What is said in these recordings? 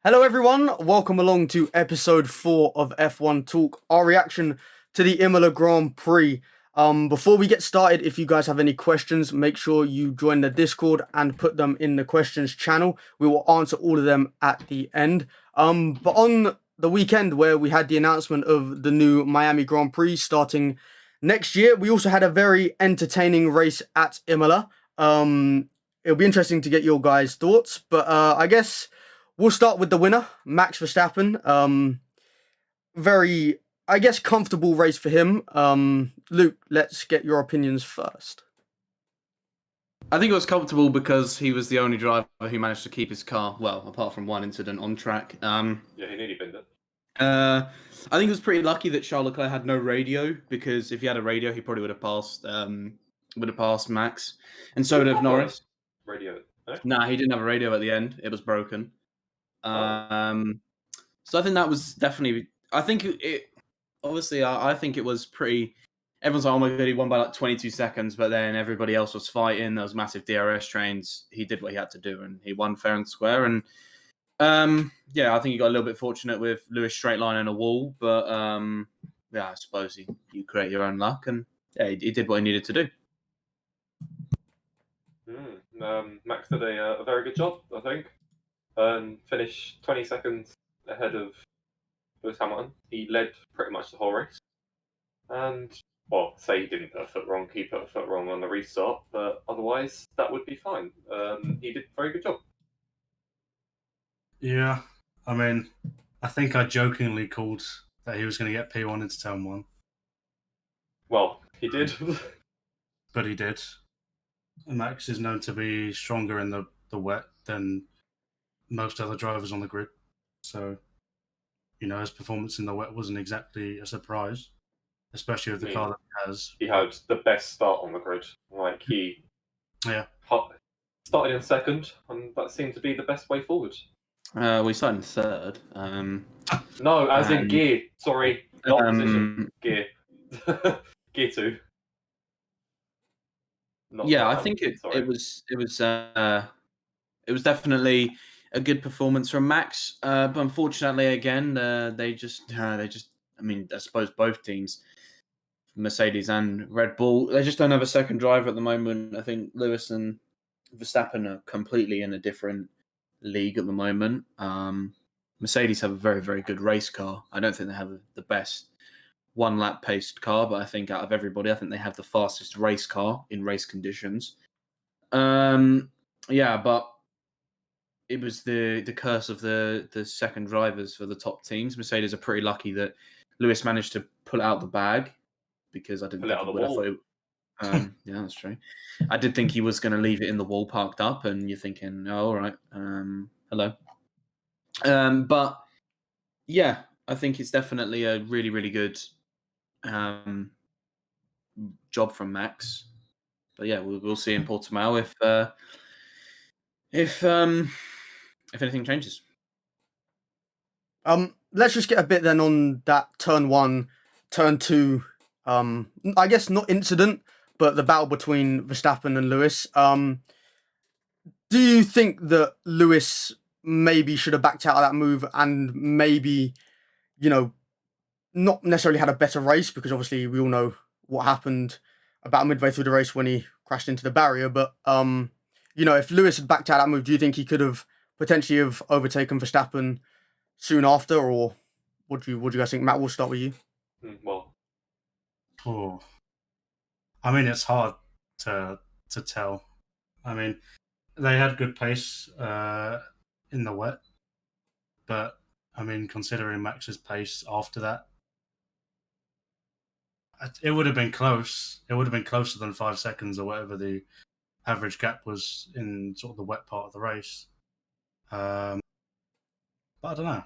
Hello, everyone. Welcome along to episode 4 of F1Talk, our reaction to the Imola Grand Prix. Before we get started, if you guys have any questions, make sure you join the Discord and put them in the questions channel. We will answer all of them at the end. But on the weekend where we had the announcement of the new Miami Grand Prix starting next year, we also had a very entertaining race at Imola. It'll be interesting to get your guys' thoughts, but I guess we'll start with the winner, Max Verstappen. Very, I guess, comfortable race for him. Luke, let's get your opinions first. I think it was comfortable because he was the only driver who managed to keep his car, well, apart from one incident, on track. Yeah, he nearly binned it. I think it was pretty lucky that Charles Leclerc had no radio, because if he had a radio, he probably would have passed Max, and so would have Norris. Radio. No? Nah, he didn't have a radio at the end; it was broken. So I think that was definitely. I think it. Obviously, I think it was pretty. Everyone's like, "Oh my god, he won by like 22 seconds," but then everybody else was fighting. There was massive DRS trains. He did what he had to do, and he won fair and square. And yeah, I think he got a little bit fortunate with Lewis straight line and a wall, but yeah, I suppose you create your own luck, and yeah, he did what he needed to do. Max did a very good job, I think, and finished 20 seconds ahead of Lewis Hamilton. He led pretty much the whole race, and well, say he didn't put a foot wrong. He put a foot wrong on the restart, but otherwise that would be fine. He did a very good job. Yeah, I mean, I think I jokingly called that he was going to get P1 into turn 1. Well, he did. But he did. Max is known to be stronger in the wet than most other drivers on the grid. So, his performance in the wet wasn't exactly a surprise, especially with the car that he has. He had the best start on the grid. Like, he started in second, and that seemed to be the best way forward. We started in third. No, as in gear. Sorry, not position. Gear. Gear 2. Yeah, I think it was definitely a good performance from Max, but unfortunately, again, they just. I mean, I suppose both teams, Mercedes and Red Bull, they just don't have a second driver at the moment. I think Lewis and Verstappen are completely in a different league at the moment. Mercedes have a very, very good race car. I don't think they have the best one-lap paced car, but I think out of everybody, I think they have the fastest race car in race conditions. Yeah, but it was the curse of the second drivers for the top teams. Mercedes are pretty lucky that Lewis managed to pull it out the bag, because I didn't think he would. I thought yeah, that's true. I did think he was going to leave it in the wall parked up, and you're thinking, oh, all right, hello. But yeah, I think it's definitely a really, really good job from Max. But yeah, we'll see in Portimao if anything changes. Let's just get a bit then on that turn 1, turn 2. I guess not incident, but the battle between Verstappen and Lewis. Do you think that Lewis maybe should have backed out of that move and maybe, not necessarily had a better race, because obviously we all know what happened about midway through the race when he crashed into the barrier. But, if Lewis had backed out of that move, do you think he could have potentially have overtaken Verstappen soon after, or what do you guys think? Matt, we'll start with you. Well, I mean, it's hard to tell. I mean, they had good pace in the wet, but I mean, considering Max's pace after that, it would have been close. It would have been closer than 5 seconds or whatever the average gap was in sort of the wet part of the race. But I don't know.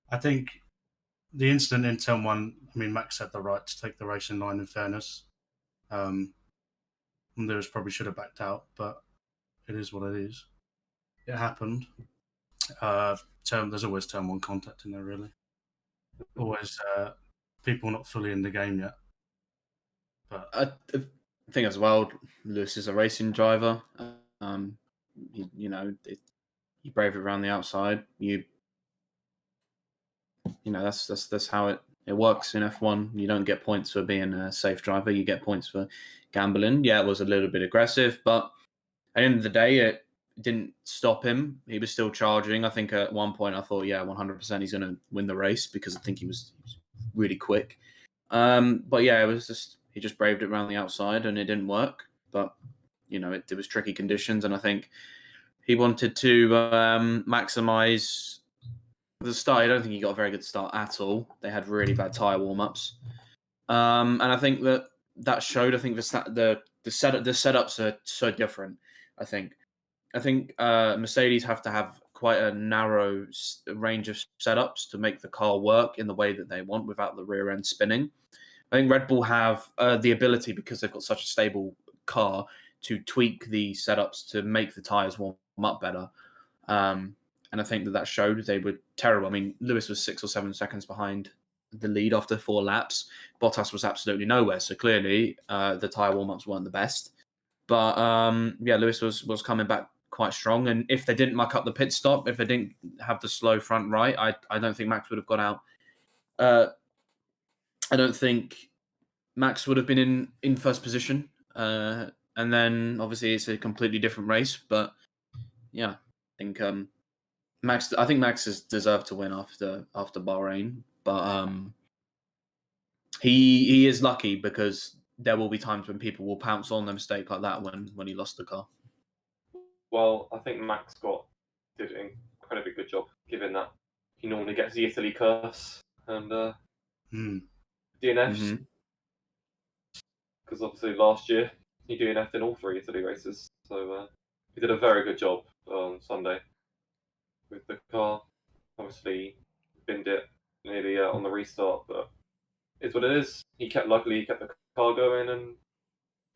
I think the incident in turn 1, I mean, Max had the right to take the race in line, in fairness. Lewis probably should have backed out, but it is what it is. It happened. There's always turn 1 contact in there, really. Always people not fully in the game yet. But I think as well, Lewis is a racing driver. You brave it around the outside. You that's how it works in F1. You don't get points for being a safe driver. You get points for gambling. Yeah, it was a little bit aggressive, but at the end of the day, it didn't stop him. He was still charging. I think at one point I thought, yeah, 100% he's going to win the race because I think he was really quick. But yeah, he just braved it around the outside and it didn't work. But it was tricky conditions, and I think he wanted to maximize the start. I don't think he got a very good start at all. They had really bad tire warm-ups, and I think that showed. I think the setups are so different. I think Mercedes have to have quite a narrow range of setups to make the car work in the way that they want without the rear end spinning. I think Red Bull have the ability, because they've got such a stable car, to tweak the setups to make the tyres warm up better. And I think that showed. They were terrible. I mean, Lewis was 6 or 7 seconds behind the lead after 4 laps. Bottas was absolutely nowhere. So clearly the tyre warm-ups weren't the best. But Lewis was coming back quite strong. And if they didn't muck up the pit stop, if they didn't have the slow front right, I don't think Max would have got out. I don't think Max would have been in first position. And then obviously it's a completely different race. But yeah, I think Max has deserved to win after Bahrain. But he is lucky, because there will be times when people will pounce on a mistake like that when he lost the car. Well, I think Max did an incredibly good job, given that he normally gets the Italy curse and DNFs. Because obviously last year he DNF'd in all 3 Italy races, so he did a very good job on Sunday with the car. Obviously, binned it nearly on the restart, but it's what it is. Luckily he kept the car going and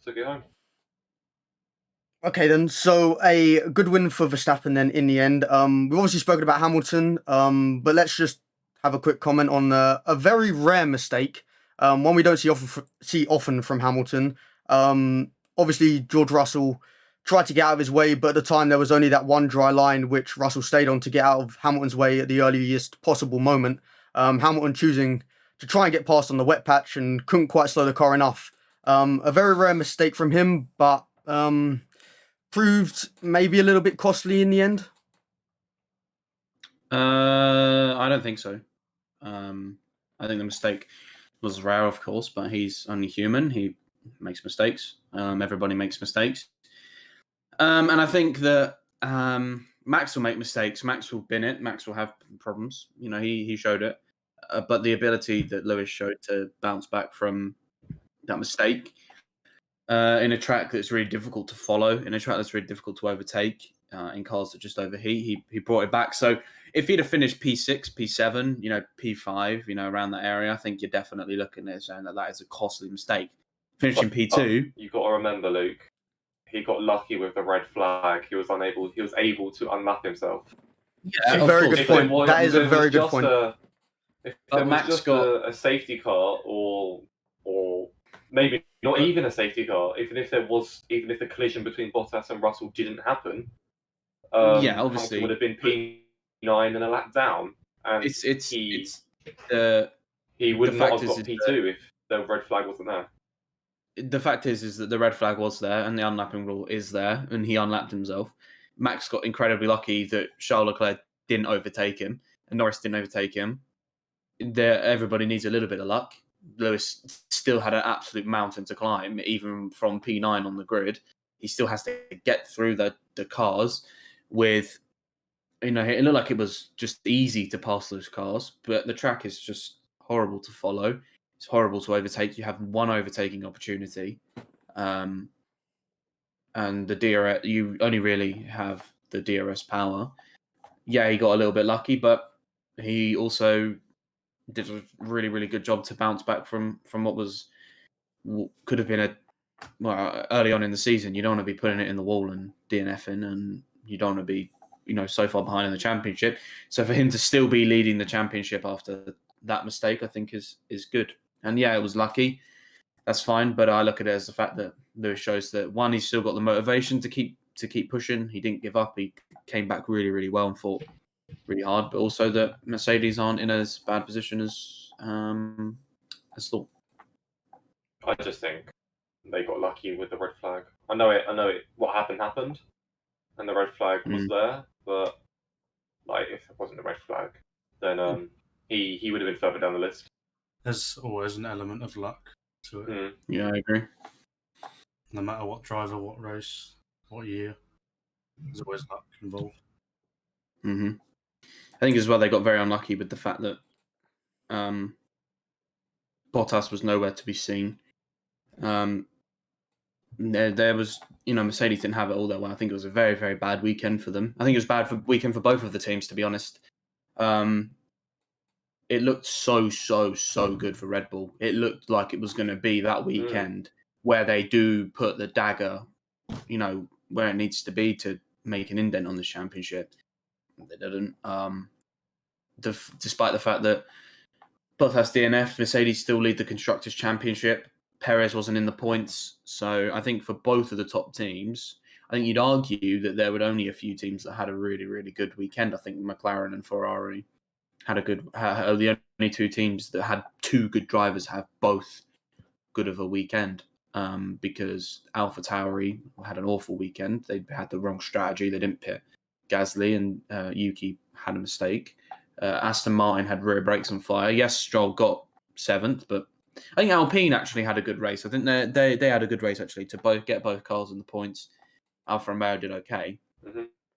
took it home. Okay, then. So a good win for Verstappen then in the end. We've obviously spoken about Hamilton, but let's just have a quick comment on a very rare mistake, one we don't see often from Hamilton. Obviously, George Russell tried to get out of his way, but at the time there was only that one dry line which Russell stayed on to get out of Hamilton's way at the earliest possible moment. Hamilton choosing to try and get past on the wet patch and couldn't quite slow the car enough. A very rare mistake from him, but proved maybe a little bit costly in the end. I don't think so. I think the mistake was rare, of course, but he's only human. He makes mistakes. Everybody makes mistakes. And I think that Max will make mistakes. Max will bin it. Max will have problems. He showed it. But the ability that Lewis showed to bounce back from that mistake in a track that's really difficult to follow, in a track that's really difficult to overtake, in cars that just overheat, he brought it back. So if he'd have finished P6, P7, P5, around that area, I think you're definitely looking at it saying that is a costly mistake. Finishing P2. You've got to remember, Luke, he got lucky with the red flag. He was able to unlap himself. Yeah, very good point. That is a very good point. If there was just a safety car, or maybe not even a safety car, even if the collision between Bottas and Russell didn't happen, obviously Hamilton would have been P9 and a lap down, and he would not have got P2 if the red flag wasn't there. The fact is that the red flag was there and the unlapping rule is there, and he unlapped himself. Max got incredibly lucky that Charles Leclerc didn't overtake him and Norris didn't overtake him. Everybody needs a little bit of luck. Lewis still had an absolute mountain to climb, even from P9 on the grid. He still has to get through the cars with, it looked like it was just easy to pass those cars, but the track is just horrible to follow. It's horrible to overtake. You have one overtaking opportunity. And the DRS, you only really have the DRS power. Yeah, he got a little bit lucky, but he also did a really, really good job to bounce back from what could have been early on in the season. You don't want to be putting it in the wall and DNFing, and you don't want to be, so far behind in the championship. So for him to still be leading the championship after that mistake, I think is good. And yeah, it was lucky. That's fine, but I look at it as the fact that Lewis shows that, one, he's still got the motivation to keep pushing. He didn't give up. He came back really, really well and fought really hard, but also that Mercedes aren't in as bad position as thought. I just think they got lucky with the red flag. I know it. What happened, and the red flag was there. But like, if it wasn't the red flag, then he would have been further down the list. There's always an element of luck to it, Yeah, I agree. no matter what driver, what race, what year. There's always luck involved. I think as well they got very unlucky with the fact that Bottas was nowhere to be seen. There was, Mercedes didn't have it all that well. I think it was a very, very bad weekend for them. I think it was bad weekend for both of the teams, to be honest. It looked so good for Red Bull. It looked like it was going to be that weekend where they do put the dagger, where it needs to be to make an indent on the championship. They didn't. Despite the fact that Bottas DNF, Mercedes still lead the Constructors' Championship. Perez wasn't in the points. So I think for both of the top teams, I think you'd argue that there were only a few teams that had a really, really good weekend. I think McLaren and Ferrari had the only two teams that had two good drivers have both good of a weekend. Because AlphaTauri had an awful weekend. They had the wrong strategy. They didn't pit Gasly, and Yuki had a mistake. Aston Martin had rear brakes on fire. Yes, Stroll got 7th, but I think Alpine actually had a good race. I think they had a good race actually to get both cars in the points. Alfa Romeo did okay.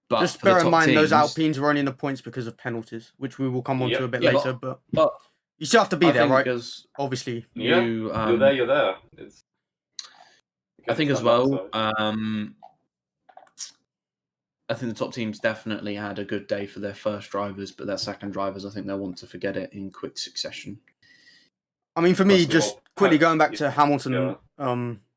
But just for the bear in top mind teams, those Alpines were only in the points because of penalties, which we will come on to a bit Yeah, later. but But you still have to be I there, think right? as Obviously. you, You're there. You're there. I think as well. I think the top teams definitely had a good day for their first drivers, but their second drivers, I think they'll want to forget it in quick succession. I mean, for me, Personally, just quickly going back to Hamilton.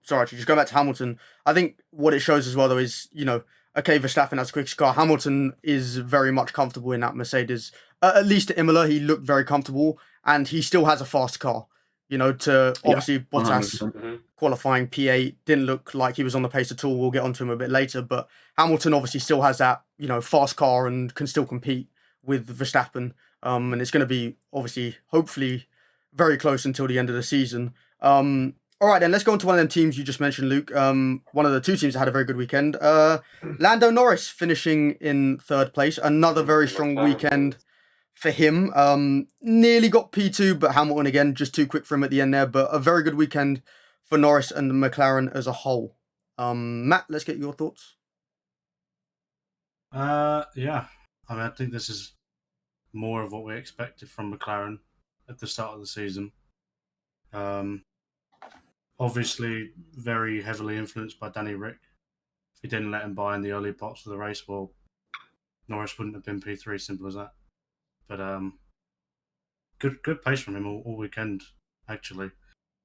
Just going back to Hamilton. I think what it shows as well, though, is okay, Verstappen has a quick car. Hamilton is very much comfortable in that Mercedes. At least at Imola, he looked very comfortable, and he still has a fast car. To obviously Bottas 100%. qualifying P8 didn't look like he was on the pace at all. We'll get onto him a bit later, but Hamilton obviously still has that fast car and can still compete with Verstappen. And it's going to be obviously, hopefully, very close until the end of the season. All right, then let's go on to one of them teams you just mentioned, Luke. One of the two teams that had a very good weekend. Lando Norris finishing in 3rd place. Another very strong weekend for him. Nearly got P2, but Hamilton again, just too quick for him at the end there. But a very good weekend for Norris and McLaren as a whole. Matt, let's get your thoughts. Yeah. I think this is more of what we expected from McLaren at the start of the season. Obviously, very heavily influenced by Danny Rick. If he didn't let him by in the early parts of the race, well, Norris wouldn't have been P3, simple as that. But good pace from him all weekend, actually.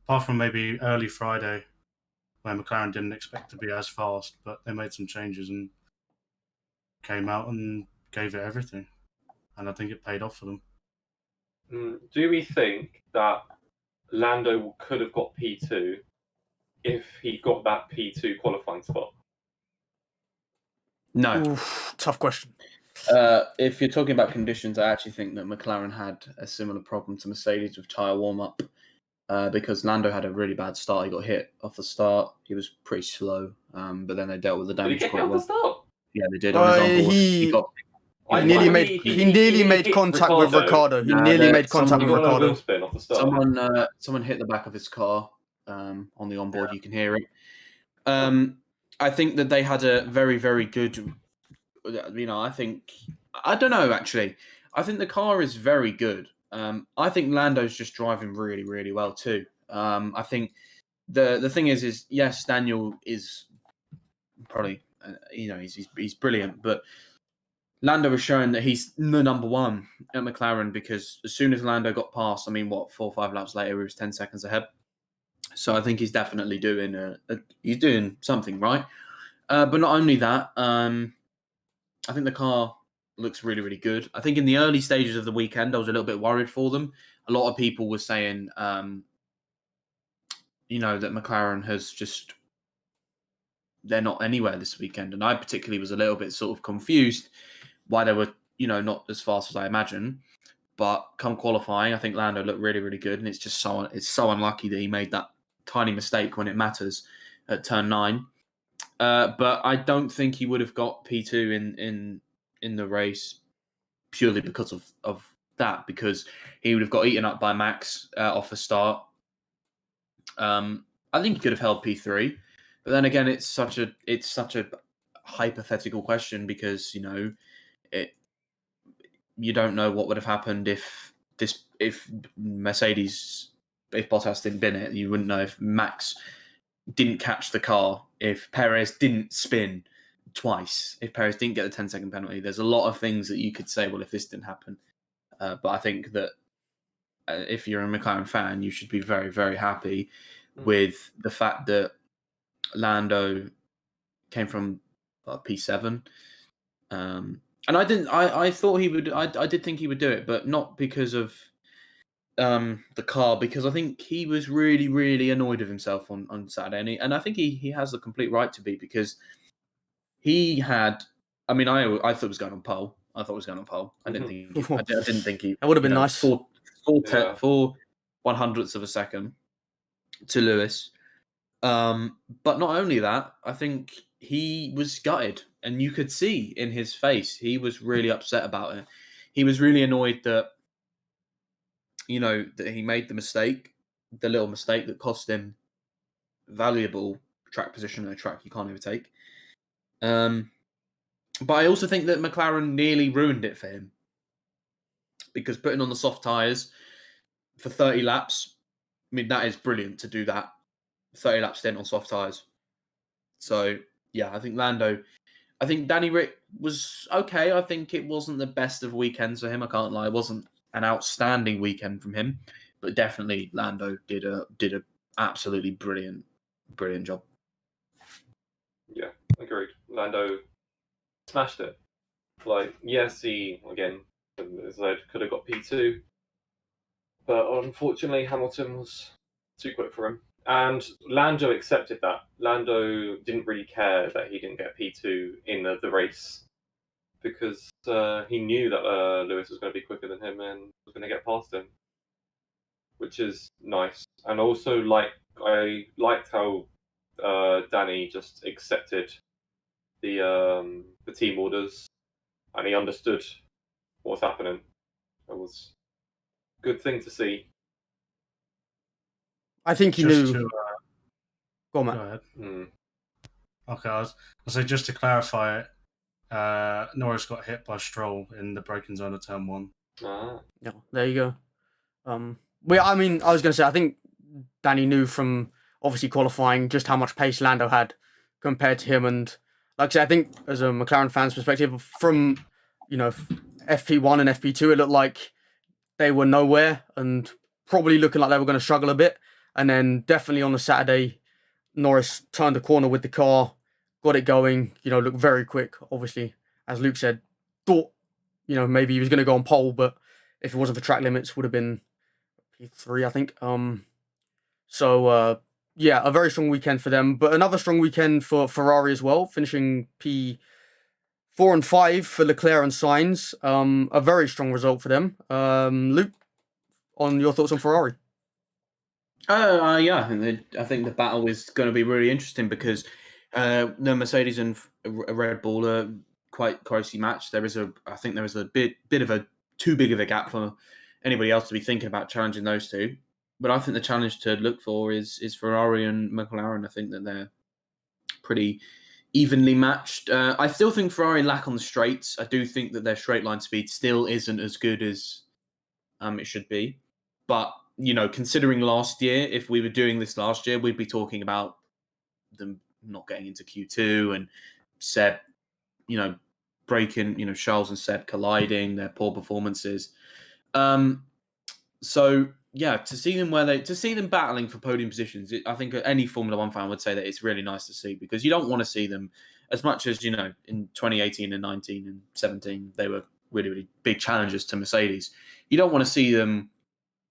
Apart from maybe early Friday, where McLaren didn't expect to be as fast, but they made some changes and came out and gave it everything. And I think it paid off for them. Do we think that Lando could have got P2 if he got that P2 qualifying spot? No. Oof, tough question. If you're talking about conditions, I actually think that McLaren had a similar problem to Mercedes with tyre warm-up because Lando had a really bad start. He got hit off the start. He was pretty slow, but then they dealt with the Did he damage get hit quite off the well. start? Yeah, they did on his own board. He nearly made contact with Ricardo. He nearly made contact with Ricardo. Wheel spin off the start. Someone hit the back of his car on the onboard. You can hear it. I think that they had a very, very good. I don't know actually. I think the car is very good. I think Lando's just driving really, really well too. I think the thing is yes, Daniel is probably he's brilliant, but Lando was showing that he's the number one at McLaren because as soon as Lando got past, 4 or 5 laps later, he was 10 seconds ahead. So I think he's definitely doing he's doing something right. But not only that, I think the car looks really, really good. I think in the early stages of the weekend, I was a little bit worried for them. A lot of people were saying, that McLaren has just, they're not anywhere this weekend. And I particularly was a little bit sort of confused why they were not as fast as I imagine. But come qualifying, I think Lando looked really, really good, and it's so unlucky that he made that tiny mistake when it matters at turn 9. But I don't think he would have got P2 in the race purely because of that, because he would have got eaten up by Max off the start. I think he could have held P3, but then again, it's such a hypothetical question because you don't know what would have happened if Mercedes, if Bottas didn't bin it. You wouldn't know if Max didn't catch the car, if Perez didn't spin twice, if Perez didn't get the 10-second penalty. There's a lot of things that you could say, well, if this didn't happen. But I think that if you're a McLaren fan, you should be very, very happy with the fact that Lando came from P7. And I thought he would. I did think he would do it, but not because of the car, because I think he was really, really annoyed with himself on Saturday, and I think he has the complete right to be, because he had. I mean, I thought he was going on pole. I didn't think. I didn't think he. That would have been nice. 4 100ths of a second to Lewis. But not only that, I think he was gutted, and you could see in his face he was really upset about it. He was really annoyed that that he made the little mistake that cost him valuable track position on a track you can't overtake. But I also think that McLaren nearly ruined it for him, because putting on the soft tyres for 30 laps, I mean, that is brilliant to do that. 30 lap stint on soft tyres. So, yeah, I think Danny Rick was okay. I think it wasn't the best of weekends for him. I can't lie. It wasn't an outstanding weekend from him, but definitely Lando did a absolutely brilliant job. Yeah, agreed. Lando smashed it. Like, yes, he, again, as I said, could have got P2, but unfortunately Hamilton was too quick for him. And Lando accepted that. Lando didn't really care that he didn't get P2 in the race, because he knew that Lewis was going to be quicker than him and was going to get past him, which is nice. And also, I liked how Danny just accepted the team orders, and he understood what was happening. It was a good thing to see. I think he Just knew. to, Go on, go Matt. ahead. Okay, I'll say, just to clarify it, Norris got hit by Stroll in the braking zone of turn 1. Ah. Yeah, there you go. I mean, I was going to say, I think Danny knew from obviously qualifying just how much pace Lando had compared to him, and like I said, I think as a McLaren fan's perspective, from FP1 and FP2, it looked like they were nowhere and probably looking like they were going to struggle a bit. And then definitely on the Saturday, Norris turned the corner with the car, got it going, looked very quick. Obviously, as Luke said, thought, maybe he was going to go on pole, but if it wasn't for track limits, would have been P3, I think. Yeah, a very strong weekend for them, but another strong weekend for Ferrari as well, finishing P4 and 5 for Leclerc and Sainz. A very strong result for them. Luke, on your thoughts on Ferrari? Yeah, I think the battle is going to be really interesting, because the Mercedes and Red Bull are quite closely matched. I think there is a bit of a too big of a gap for anybody else to be thinking about challenging those two. But I think the challenge to look for is Ferrari and McLaren. I think that they're pretty evenly matched. I still think Ferrari lack on the straights. I do think that their straight line speed still isn't as good as it should be. But, considering last year, if we were doing this last year, we'd be talking about them not getting into Q2 and Seb, breaking, Charles and Seb colliding, their poor performances. So yeah, to see them battling for podium positions, I think any Formula One fan would say that it's really nice to see, because you don't want to see them, as much as in 2018 and 19 and 17 they were really, really big challenges to Mercedes. You don't want to see them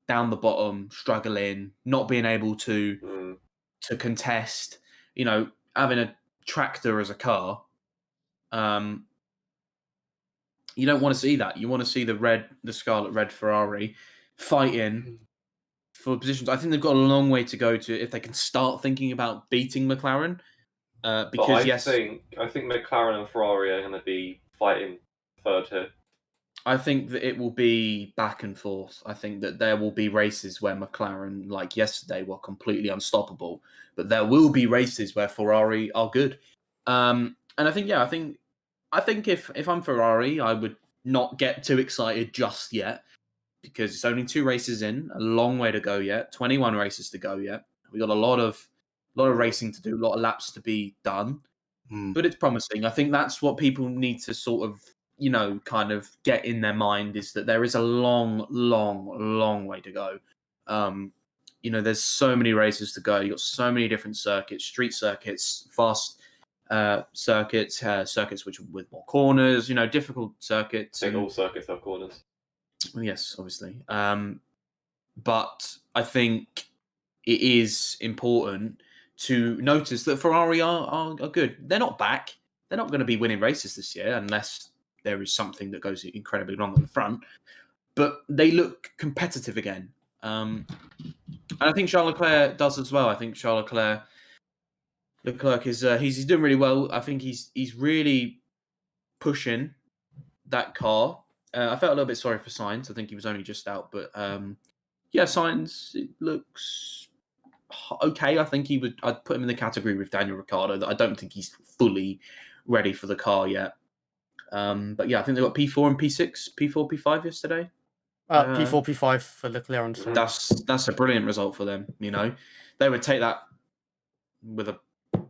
down the bottom, struggling, not being able to contest. Having a tractor as a car, You don't want to see that. You want to see the scarlet red Ferrari fighting for positions. I think they've got a long way to go to if they can start thinking about beating McLaren. But Because I think McLaren and Ferrari are going to be fighting third here. I think that it will be back and forth. I think that there will be races where McLaren, like yesterday, were completely unstoppable. But there will be races where Ferrari are good. And I think, if I'm Ferrari, I would not get too excited just yet because it's only 2 races in, a long way to go yet, 21 races to go yet. We got a lot of racing to do, a lot of laps to be done. But it's promising. I think that's what people need to sort of, kind of get in their mind is that there is a long, long, long way to go. There's so many races to go. You've got so many different circuits, street circuits, fast circuits, circuits which with more corners, difficult circuits. I think all circuits have corners. Yes, obviously. But I think it is important to notice that Ferrari are good. They're not back. They're not going to be winning races this year unless there is something that goes incredibly wrong at the front. But they look competitive again. And I think Charles Leclerc does as well. I think Charles Leclerc is he's doing really well. I think he's really pushing that car. I felt a little bit sorry for Sainz. I think he was only just out, but Sainz, it looks okay. I think I'd put him in the category with Daniel Ricciardo. I don't think he's fully ready for the car yet. But yeah, I think they got P4 and P6, P4, P5 yesterday. P4, P5 for Leclerc and Sainz. That's a brilliant result for them. They would take that with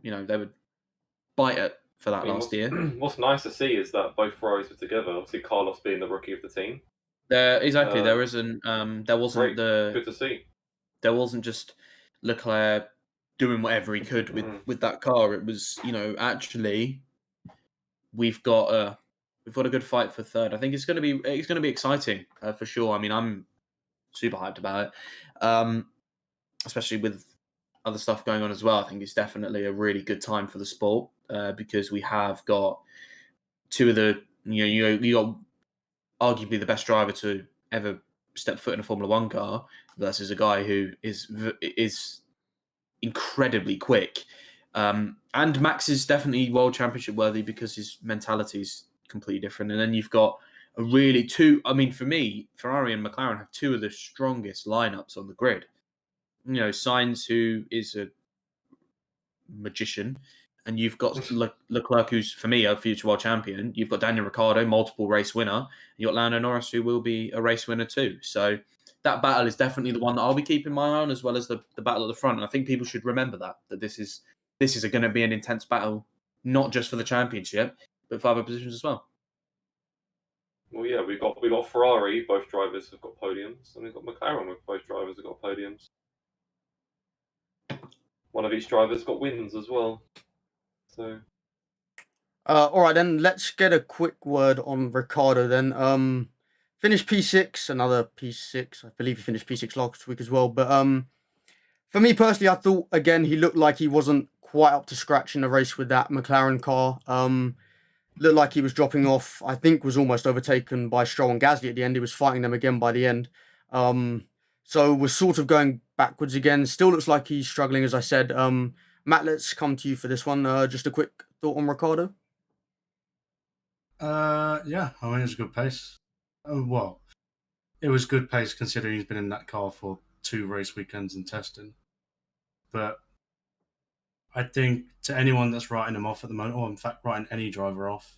they would bite it for that last year. What's nice to see is that both Ferraris were together. Obviously, Carlos being the rookie of the team. Exactly. There isn't. There wasn't good to see. There wasn't just Leclerc doing whatever he could with that car. It was, actually we've got a good fight for third. I think it's going to be exciting for sure. I mean, I'm super hyped about it, especially with other stuff going on as well. I think it's definitely a really good time for the sport because we have got 2 of the you got arguably the best driver to ever step foot in a Formula One car versus a guy who is incredibly quick. And Max is definitely world championship worthy because his mentality is completely different. And then you've got for me, Ferrari and McLaren have 2 of the strongest lineups on the grid. Sainz, who is a magician, and you've got Leclerc, who's for me a future world champion. You've got Daniel Ricciardo, multiple race winner. You've got Lando Norris, who will be a race winner too. So that battle is definitely the one that I'll be keeping my eye on, as well as the battle at the front. And I think people should remember that this is going to be an intense battle, not just for the championship, but for other positions as well. Well, yeah, we got Ferrari. Both drivers have got podiums, and we've got McLaren with both drivers have got podiums. One of each driver's got wins as well. So, all right, then let's get a quick word on Ricciardo. Then, finished P6, another P6. I believe he finished P6 last week as well. But for me personally, I thought again he looked like he wasn't quite up to scratch in the race with that McLaren car. Looked like he was dropping off. I think was almost overtaken by Stroll and Gasly at the end. He was fighting them again by the end. So we're sort of going backwards again. Still looks like he's struggling, as I said. Matt, let's come to you for this one. Just a quick thought on Ricciardo. Yeah, I mean, it was a good pace. Well, it was good pace considering he's been in that car for 2 race weekends and testing. But I think to anyone that's writing him off at the moment, or in fact writing any driver off,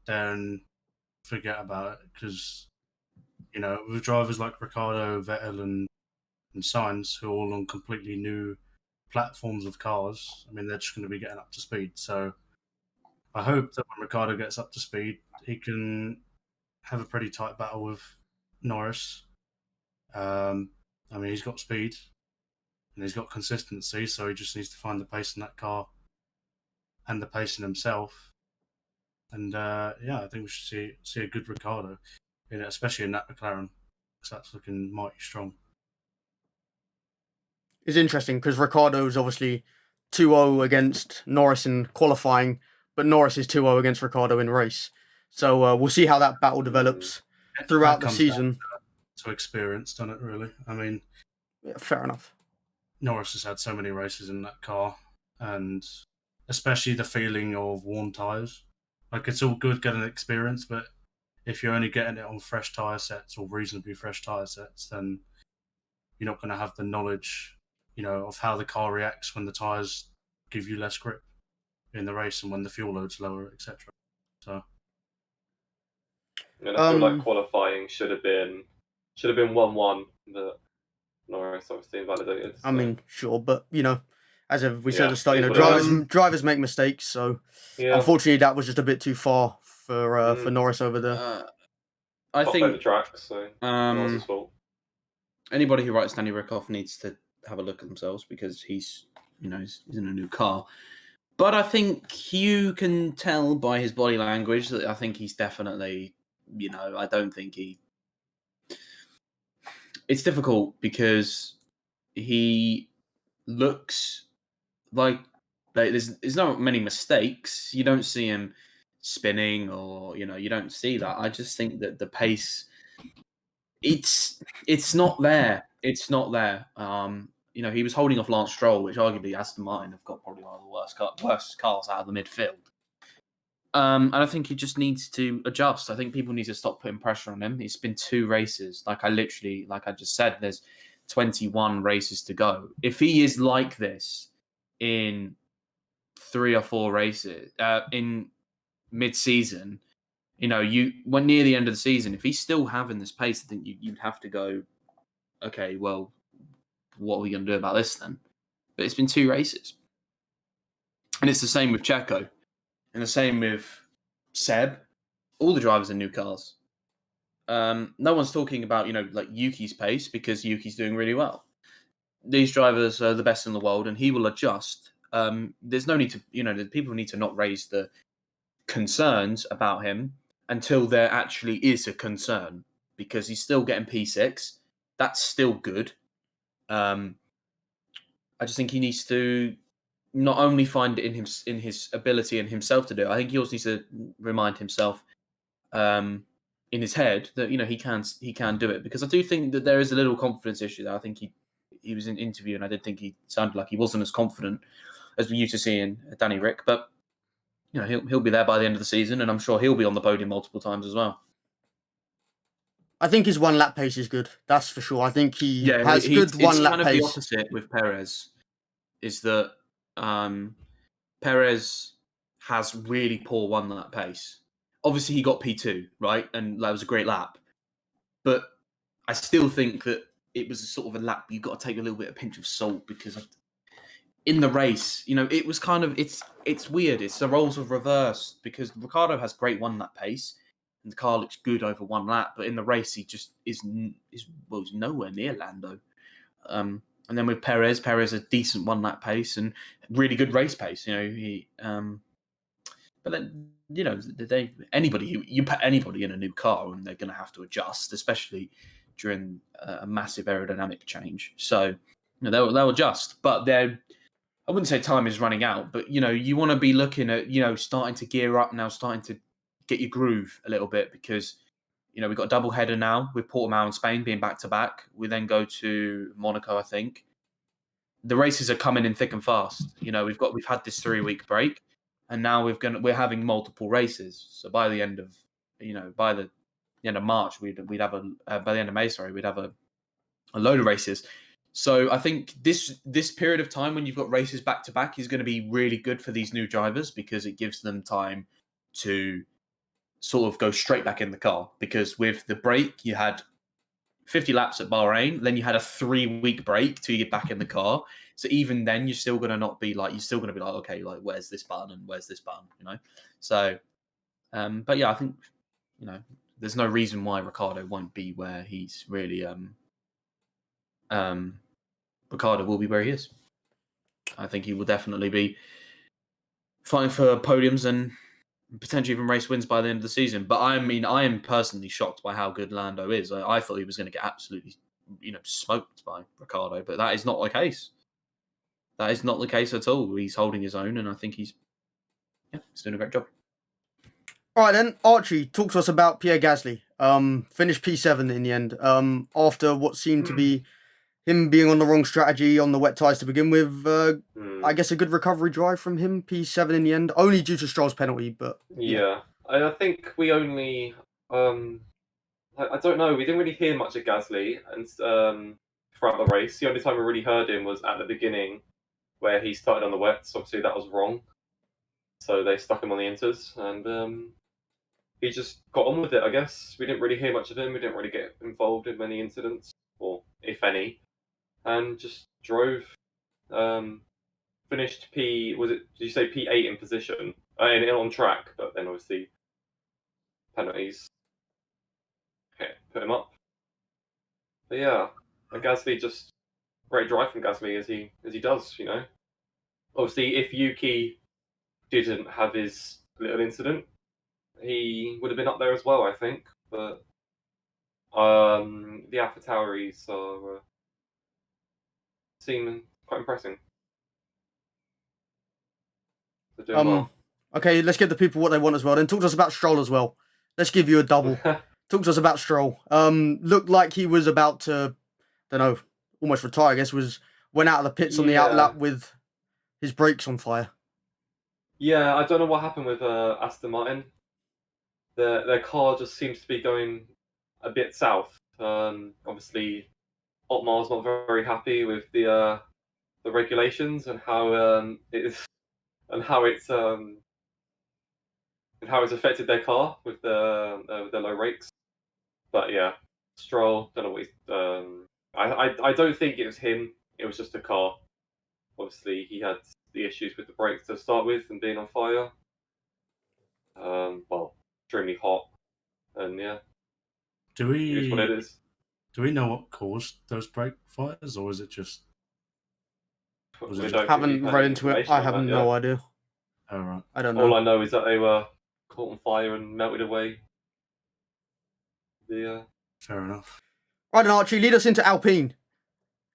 then forget about it. Because, with drivers like Ricciardo, Vettel and Sainz, who are all on completely new platforms of cars, I mean, they're just going to be getting up to speed. So I hope that when Ricciardo gets up to speed, he can have a pretty tight battle with Norris. I mean, he's got speed and he's got consistency, so he just needs to find the pace in that car and the pace in himself. And I think we should see a good Ricciardo, especially in that McLaren, because that's looking mighty strong. It's interesting because Ricciardo is obviously 2-0 against Norris in qualifying, but Norris is 2-0 against Ricciardo in race. So we'll see how that battle develops throughout the comes season. to experience, doesn't it? Really, I mean, Yeah, fair enough. Norris has had so many races in that car, and especially the feeling of worn tyres. Like, it's all good getting experience, but if you're only getting it on fresh tyre sets or reasonably fresh tyre sets, then you're not going to have the knowledge, of how the car reacts when the tyres give you less grip in the race and when the fuel load's lower, etc. So, And I feel like qualifying should have been 1-1, but Norris obviously invalidated. I mean, sure, but as we said at Yeah, the start, it is what it is. drivers make mistakes. So Yeah, unfortunately, that was just a bit too far for Norris over there. I top end of think track, so Norris's fault. anybody who writes Danny Rick off needs to have a look at themselves because he's in a new car. But I think you can tell by his body language that I think he's definitely, I don't think he. It's difficult because he looks like there's not many mistakes. You don't see him spinning or you don't see that. I just think that the pace, it's not there. It's not there. He was holding off Lance Stroll, which arguably Aston Martin have got probably one of the worst cars out of the midfield. And I think he just needs to adjust. I think people need to stop putting pressure on him. It's been 2 races. Like I just said, there's 21 races to go. If he is like this in 3 or 4 races, in mid-season, when near the end of the season, if he's still having this pace, I think you'd have to go, okay, well, what are we going to do about this then? But it's been 2 races. And it's the same with Checo. And the same with Seb. All the drivers in new cars. No one's talking about, like Yuki's pace because Yuki's doing really well. These drivers are the best in the world and he will adjust. There's no need to, people need to not raise the concerns about him until there actually is a concern because he's still getting P6. That's still good. I just think he needs to not only find it in his ability and himself to do it. I think he also needs to remind himself in his head that he can do it, because I do think that there is a little confidence issue there. I think he was in an interview and I did think he sounded like he wasn't as confident as we used to see in Danny Rick, but he'll be there by the end of the season and I'm sure he'll be on the podium multiple times as well. I think his 1 lap pace is good. That's for sure. I think he has good 1 lap it's kind pace. of the opposite with Perez, is that Perez has really poor 1 lap pace. Obviously, he got P2, right? And that was a great lap. But I still think that it was a sort of a lap you've got to take a little bit of pinch of salt because in the race, it was kind of, it's weird. It's the roles of reversed because Ricciardo has great 1 lap pace and the car looks good over 1 lap. But in the race, he just is nowhere near Lando. And then with Perez a decent 1 lap pace and really good race pace. But then anybody you put anybody in a new car and they're going to have to adjust, especially during a massive aerodynamic change. So they'll adjust, but I wouldn't say time is running out. But you want to be looking at starting to gear up now, starting to get your groove a little bit because we've got a double header now with Portimao and Spain being back to back. We then go to Monaco, I think. The races are coming in thick and fast. We've had this 3-week break, and now we're having multiple races. So by the end of by the end of March, we'd have by the end of May, sorry, we'd have a load of races. So I think this period of time when you've got races back to back is going to be really good for these new drivers because it gives them time to sort of go straight back in the car. Because with the break, you had 50 laps at Bahrain, then you had a 3-week break till you get back in the car. So even then, you're still going to not be like, okay, like, where's this button and where's this button, So, but yeah, I think, there's no reason why Ricciardo won't be where he's really, Ricciardo will be where he is. I think he will definitely be fighting for podiums and potentially even race wins by the end of the season. But I am personally shocked by how good Lando is. I thought he was going to get absolutely, smoked by Ricciardo, but that is not the case. That is not the case at all. He's holding his own, and I think he's doing a great job. All right then, Archie, talk to us about Pierre Gasly. Finished P7 in the end. After what seemed to be him being on the wrong strategy on the wet tyres to begin with. I guess a good recovery drive from him. P7 in the end, only due to Stroll's penalty, but Yeah, I think we only. I don't know. We didn't really hear much of Gasly and throughout the race. The only time we really heard him was at the beginning, where he started on the wets. Obviously, that was wrong, so they stuck him on the inters, and he just got on with it. I guess we didn't really hear much of him. We didn't really get involved in many incidents, or if any, and just drove. Um, Finished P. Was it? Did you say P8 in position? On track, but then obviously penalties. Okay, put him up. But yeah, and Gasly just great drive from Gasly as he does. Obviously if Yuki didn't have his little incident, he would have been up there as well, I think. But the AlphaTauris are seem quite impressive. They're doing well. okay, let's give the people what they want as well. Then talk to us about Stroll as well. Let's give you a double. Talk to us about Stroll. Looked like he was about to, don't know, almost retire. I guess went out of the pits on the Yeah. outlap with his brakes on fire. Yeah, I don't know what happened with Aston Martin. Their car just seems to be going a bit south. Obviously, Otmar's not very happy with the regulations and how it's and how it's affected their car with the low rakes. But yeah, Stroll, don't know what he's. I don't think it was him. It was just a car. Obviously, he had the issues with the brakes to start with and being on fire. Well, extremely hot, and yeah, Do it is what it we is. do we know what caused those brake fires, or is it just? Was it We just- don't think Haven't we've had read any into it. information I on have that no yet. idea. Oh right. I don't All know. I know is that they were caught on fire and melted away. The Fair enough. Right then, Archie, lead us into Alpine.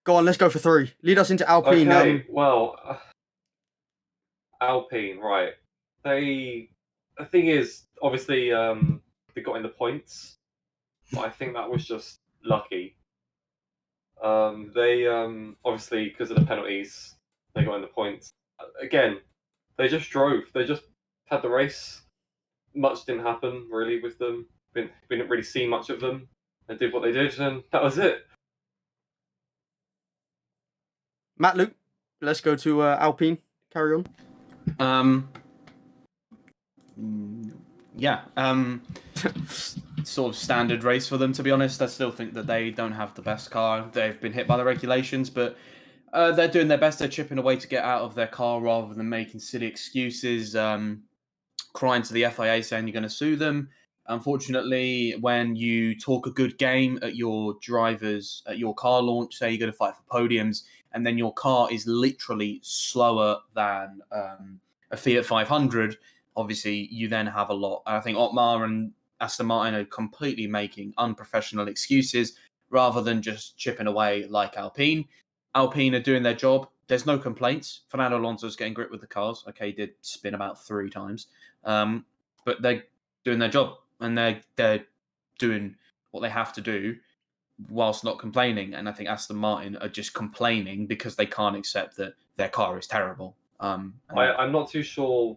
Go on, let's go for 3. Lead us into Alpine. okay, well, Alpine, right? The thing is, obviously, they got in the points, but I think that was just lucky. They obviously because of the penalties, they got in the points. Again, they just drove. They just had the race. Much didn't happen really with them. We didn't really see much of them. They did what they did, and that was it. Matt, Luke, let's go to Alpine. Carry on. Yeah. Sort of standard race for them, to be honest. I still think that they don't have the best car. They've been hit by the regulations, but they're doing their best. They're chipping away to get out of their car rather than making silly excuses, crying to the FIA saying you're going to sue them. Unfortunately, when you talk a good game at your car launch, say you're going to fight for podiums, and then your car is literally slower than a Fiat 500, obviously you then have a lot. I think Otmar and Aston Martin are completely making unprofessional excuses rather than just chipping away like Alpine. Alpine are doing their job. There's no complaints. Fernando Alonso's getting grip with the cars. Okay, he did spin about 3 times. But they're doing their job and they're doing what they have to do whilst not complaining. And I think Aston Martin are just complaining because they can't accept that their car is terrible. I'm not too sure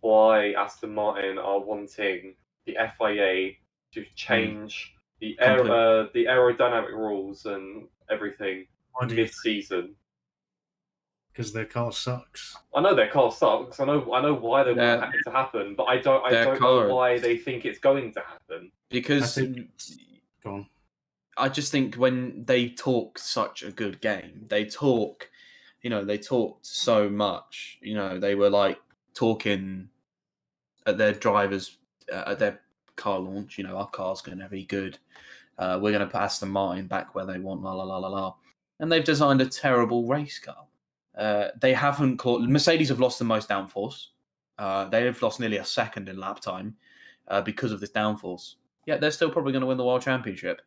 why Aston Martin are wanting the FIA to change the aerodynamic rules and everything mid-season. Because their car sucks. I know their car sucks. I know why they want it to happen, but I don't know why they think it's going to happen. Because Go on. I just think when they talk such a good game, they talked so much. They were like talking at their drivers at their car launch. Our car's going to be good. We're going to put Aston Martin back where they want. La la la la la. And they've designed a terrible race car. They haven't Mercedes have lost the most downforce. They've lost nearly a second in lap time because of this downforce. Yet they're still probably going to win the world championship.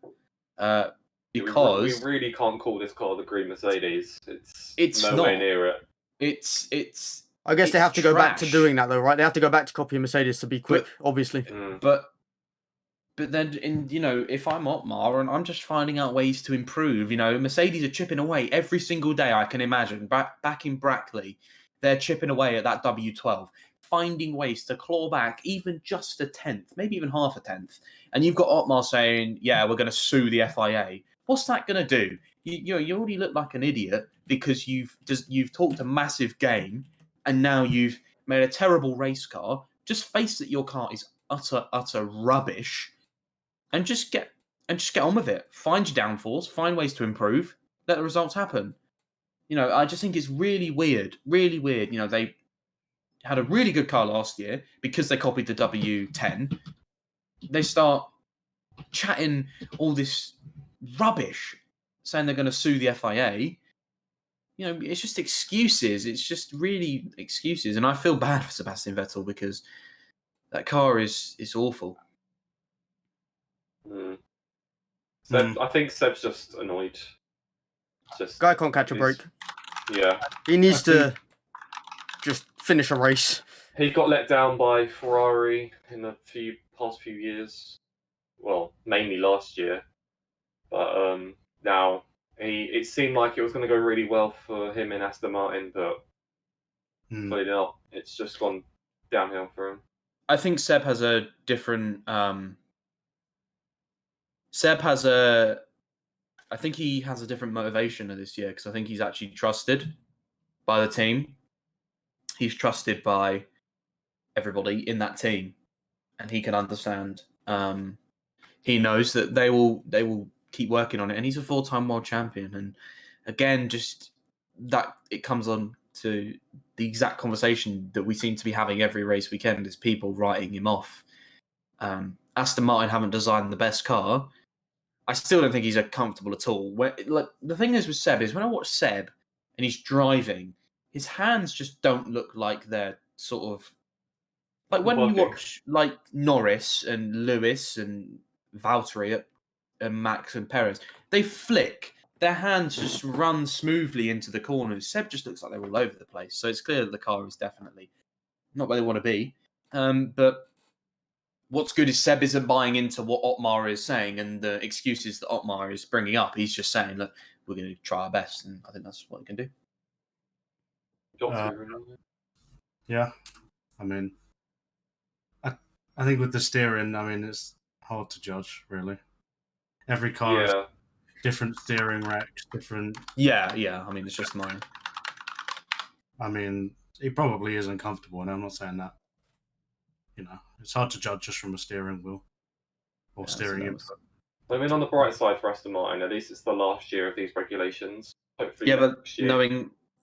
Because we really can't call this car the Green Mercedes. It's it's nowhere not. near it. It's I guess they It's have to go back to trash. doing that though, right? They have to go back to copying Mercedes to be quick, obviously. But then, if I'm Otmar and I'm just finding out ways to improve, Mercedes are chipping away every single day. I can imagine back in Brackley, they're chipping away at that W12, finding ways to claw back even just a tenth, maybe even half a tenth. And you've got Otmar saying, "Yeah, we're going to sue the FIA." What's that going to do? You already look like an idiot because you've talked a massive game, and now you've made a terrible race car. Just face that your car is utter rubbish. And just get on with it. Find your downfalls. Find ways to improve. Let the results happen. I just think it's really weird. Really weird. They had a really good car last year because they copied the W10. They start chatting all this rubbish, saying they're going to sue the FIA. It's just excuses. It's just really excuses. And I feel bad for Sebastian Vettel because that car is awful. Seb, I think Seb's just annoyed. Guy can't catch a break. Yeah. He needs to just finish a race. He got let down by Ferrari in the past few years. Well, mainly last year. But now it seemed like it was going to go really well for him in Aston Martin, but clearly not. It's just gone downhill for him. I think Seb has a different. I think he has a different motivation this year because I think he's actually trusted by the team. He's trusted by everybody in that team, and he can understand. He knows that they will keep working on it, and he's a 4-time world champion. And again, just that it comes on to the exact conversation that we seem to be having every race weekend: is people writing him off. Aston Martin haven't designed the best car. I still don't think he's comfortable at all. The thing is with Seb is when I watch Seb and he's driving, his hands just don't look like they're sort of like when you watch like Norris and Lewis and Valtteri and Max and Perez, they flick. Their hands just run smoothly into the corners. Seb just looks like they're all over the place. So it's clear that the car is definitely not where they want to be. But what's good is Seb isn't buying into what Otmar is saying and the excuses that Otmar is bringing up. He's just saying, look, we're going to try our best, and I think that's what we can do. Yeah, I mean, I think with the steering, it's hard to judge, really. Every car has different steering racks, different... Yeah, it's just mine. It probably isn't comfortable, and I'm not saying that. It's hard to judge just from a steering wheel or steering input. On the bright side for Aston Martin, at least it's the last year of these regulations. Hopefully but year,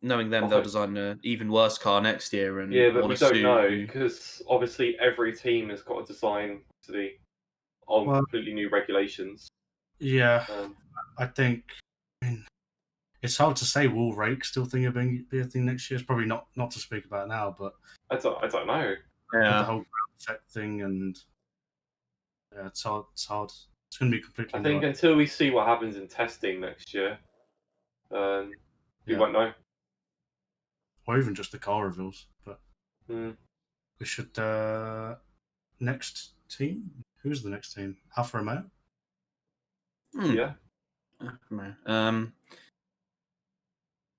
knowing them, they'll design an even worse car next year. And but we don't know because obviously every team has got to design completely new regulations. Yeah, I think. It's hard to say. Will rake still think of being a thing next year? It's probably not to speak about now, but I don't know. Yeah, the whole ground effect thing, and it's hard. It's hard. It's going to be completely. I think until we see what happens in testing next year, we won't know. Or even just the car reveals. But we should. Next team. Who's the next team? Alfa Romeo. Yeah.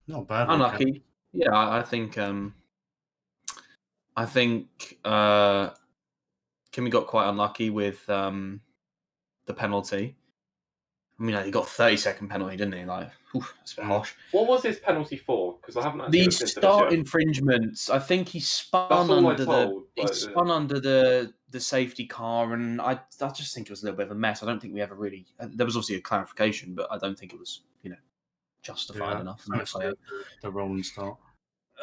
Not bad. Unlucky. Yeah, I think. Kimi got quite unlucky with the penalty. He got a 30-second penalty, didn't he? That's a bit harsh. What was his penalty for? Because I haven't actually the start infringements. I think he spun under the safety car, and I just think it was a little bit of a mess. I don't think we ever really. There was obviously a clarification, but I don't think it was justified enough. The rolling start.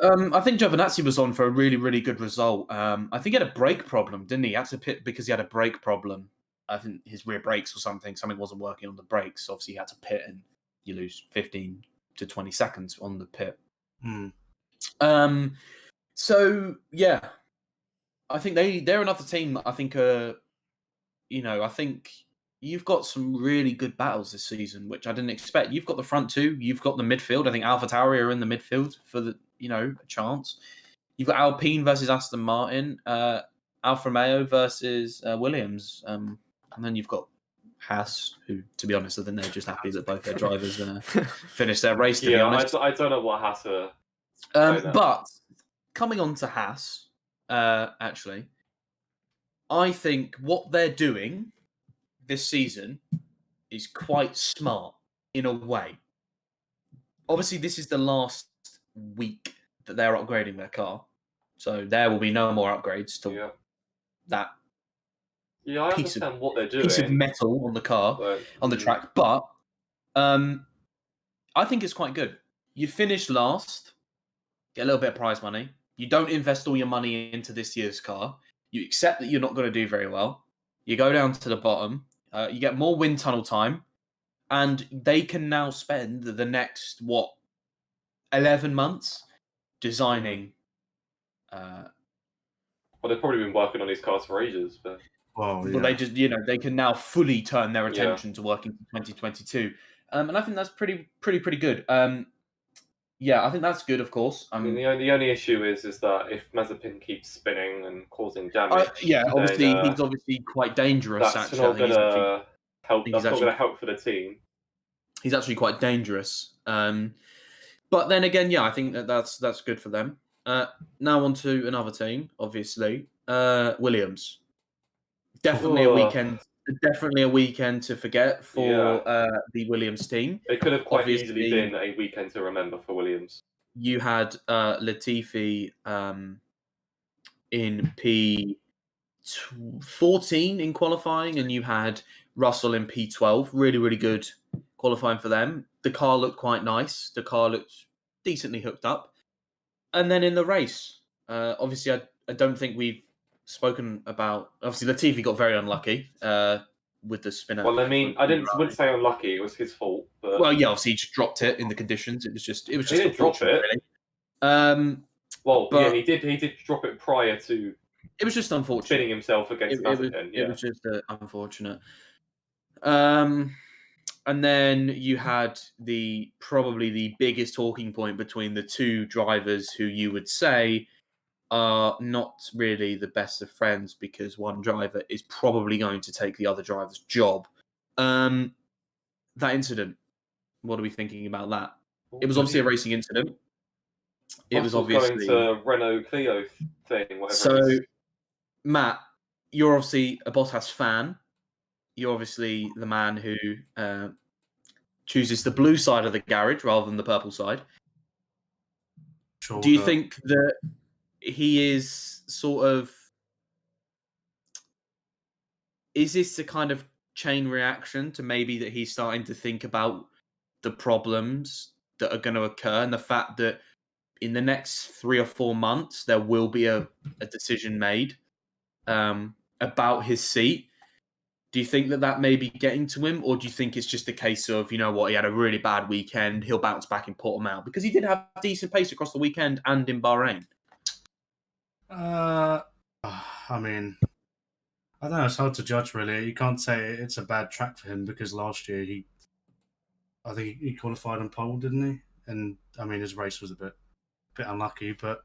I think Giovinazzi was on for a really, really good result. I think he had a brake problem, didn't he? He had to pit because he had a brake problem. I think his rear brakes or something wasn't working on the brakes. Obviously, he had to pit, and you lose 15 to 20 seconds on the pit. So yeah, I think they're another team that I think I think you've got some really good battles this season, which I didn't expect. You've got the front two, you've got the midfield. I think AlphaTauri are in the midfield for the a chance. You've got Alpine versus Aston Martin, Alfa Romeo versus Williams, and then you've got Haas, who, to be honest, I think they're just happy that both their drivers finished their race. To be honest, I don't know what Haas are saying there. but coming on to Haas, actually, I think what they're doing this season is quite smart in a way. Obviously, this is the last week that they're upgrading their car, so there will be no more upgrades to that Yeah, I piece understand what they're doing. of metal on the car, but, on the track. But I think it's quite good. You finish last, get a little bit of prize money. You don't invest all your money into this year's car. You accept that you're not going to do very well. You go down to the bottom. You get more wind tunnel time. And they can now spend the next, 11 months designing. Well, they've probably been working on these cars for ages. But they just, they can now fully turn their attention to working for 2022. And I think that's pretty good. Yeah, I think that's good, of course. I mean, the only issue is that if Mazepin keeps spinning and causing damage, obviously he's obviously quite dangerous. That's actually, not going to help. That's not going to help for the team. He's actually quite dangerous. But then again, I think that's good for them. Now on to another team, obviously, Williams. Definitely a weekend. Definitely a weekend to forget for the Williams team. It could have quite easily been a weekend to remember for Williams. You had Latifi in P14 in qualifying, and you had Russell in P12. Really, really good qualifying for them. The car looked quite nice. The car looked decently hooked up. And then in the race, obviously, I don't think we've spoken about. Obviously, Latifi got very unlucky with the spinner. Well, I mean, wouldn't say unlucky. It was his fault. But... Well, yeah, obviously he just dropped it in the conditions. It was just. He didn't drop it. Really. He did drop it prior to. It was just unfortunate. Spinning himself against Mazepin. It was just unfortunate. And then you had probably the biggest talking point between the two drivers who you would say are not really the best of friends because one driver is probably going to take the other driver's job. That incident, what are we thinking about that? It was obviously a racing incident. It was obviously going to Renault Clio thing. Whatever. So, Matt, you're obviously a Bottas fan. You're obviously the man who chooses the blue side of the garage rather than the purple side. Sure. Do you think that he is sort of... Is this a kind of chain reaction to maybe that he's starting to think about the problems that are going to occur and the fact that in the next 3 or 4 months, there will be a decision made about his seat? Do you think that may be getting to him, or do you think it's just a case of, he had a really bad weekend, he'll bounce back in Portimao? Because he did have decent pace across the weekend and in Bahrain. I mean, I don't know. It's hard to judge, really. You can't say it's a bad track for him because last year I think he qualified on pole, didn't he? And I mean, his race was a bit unlucky, but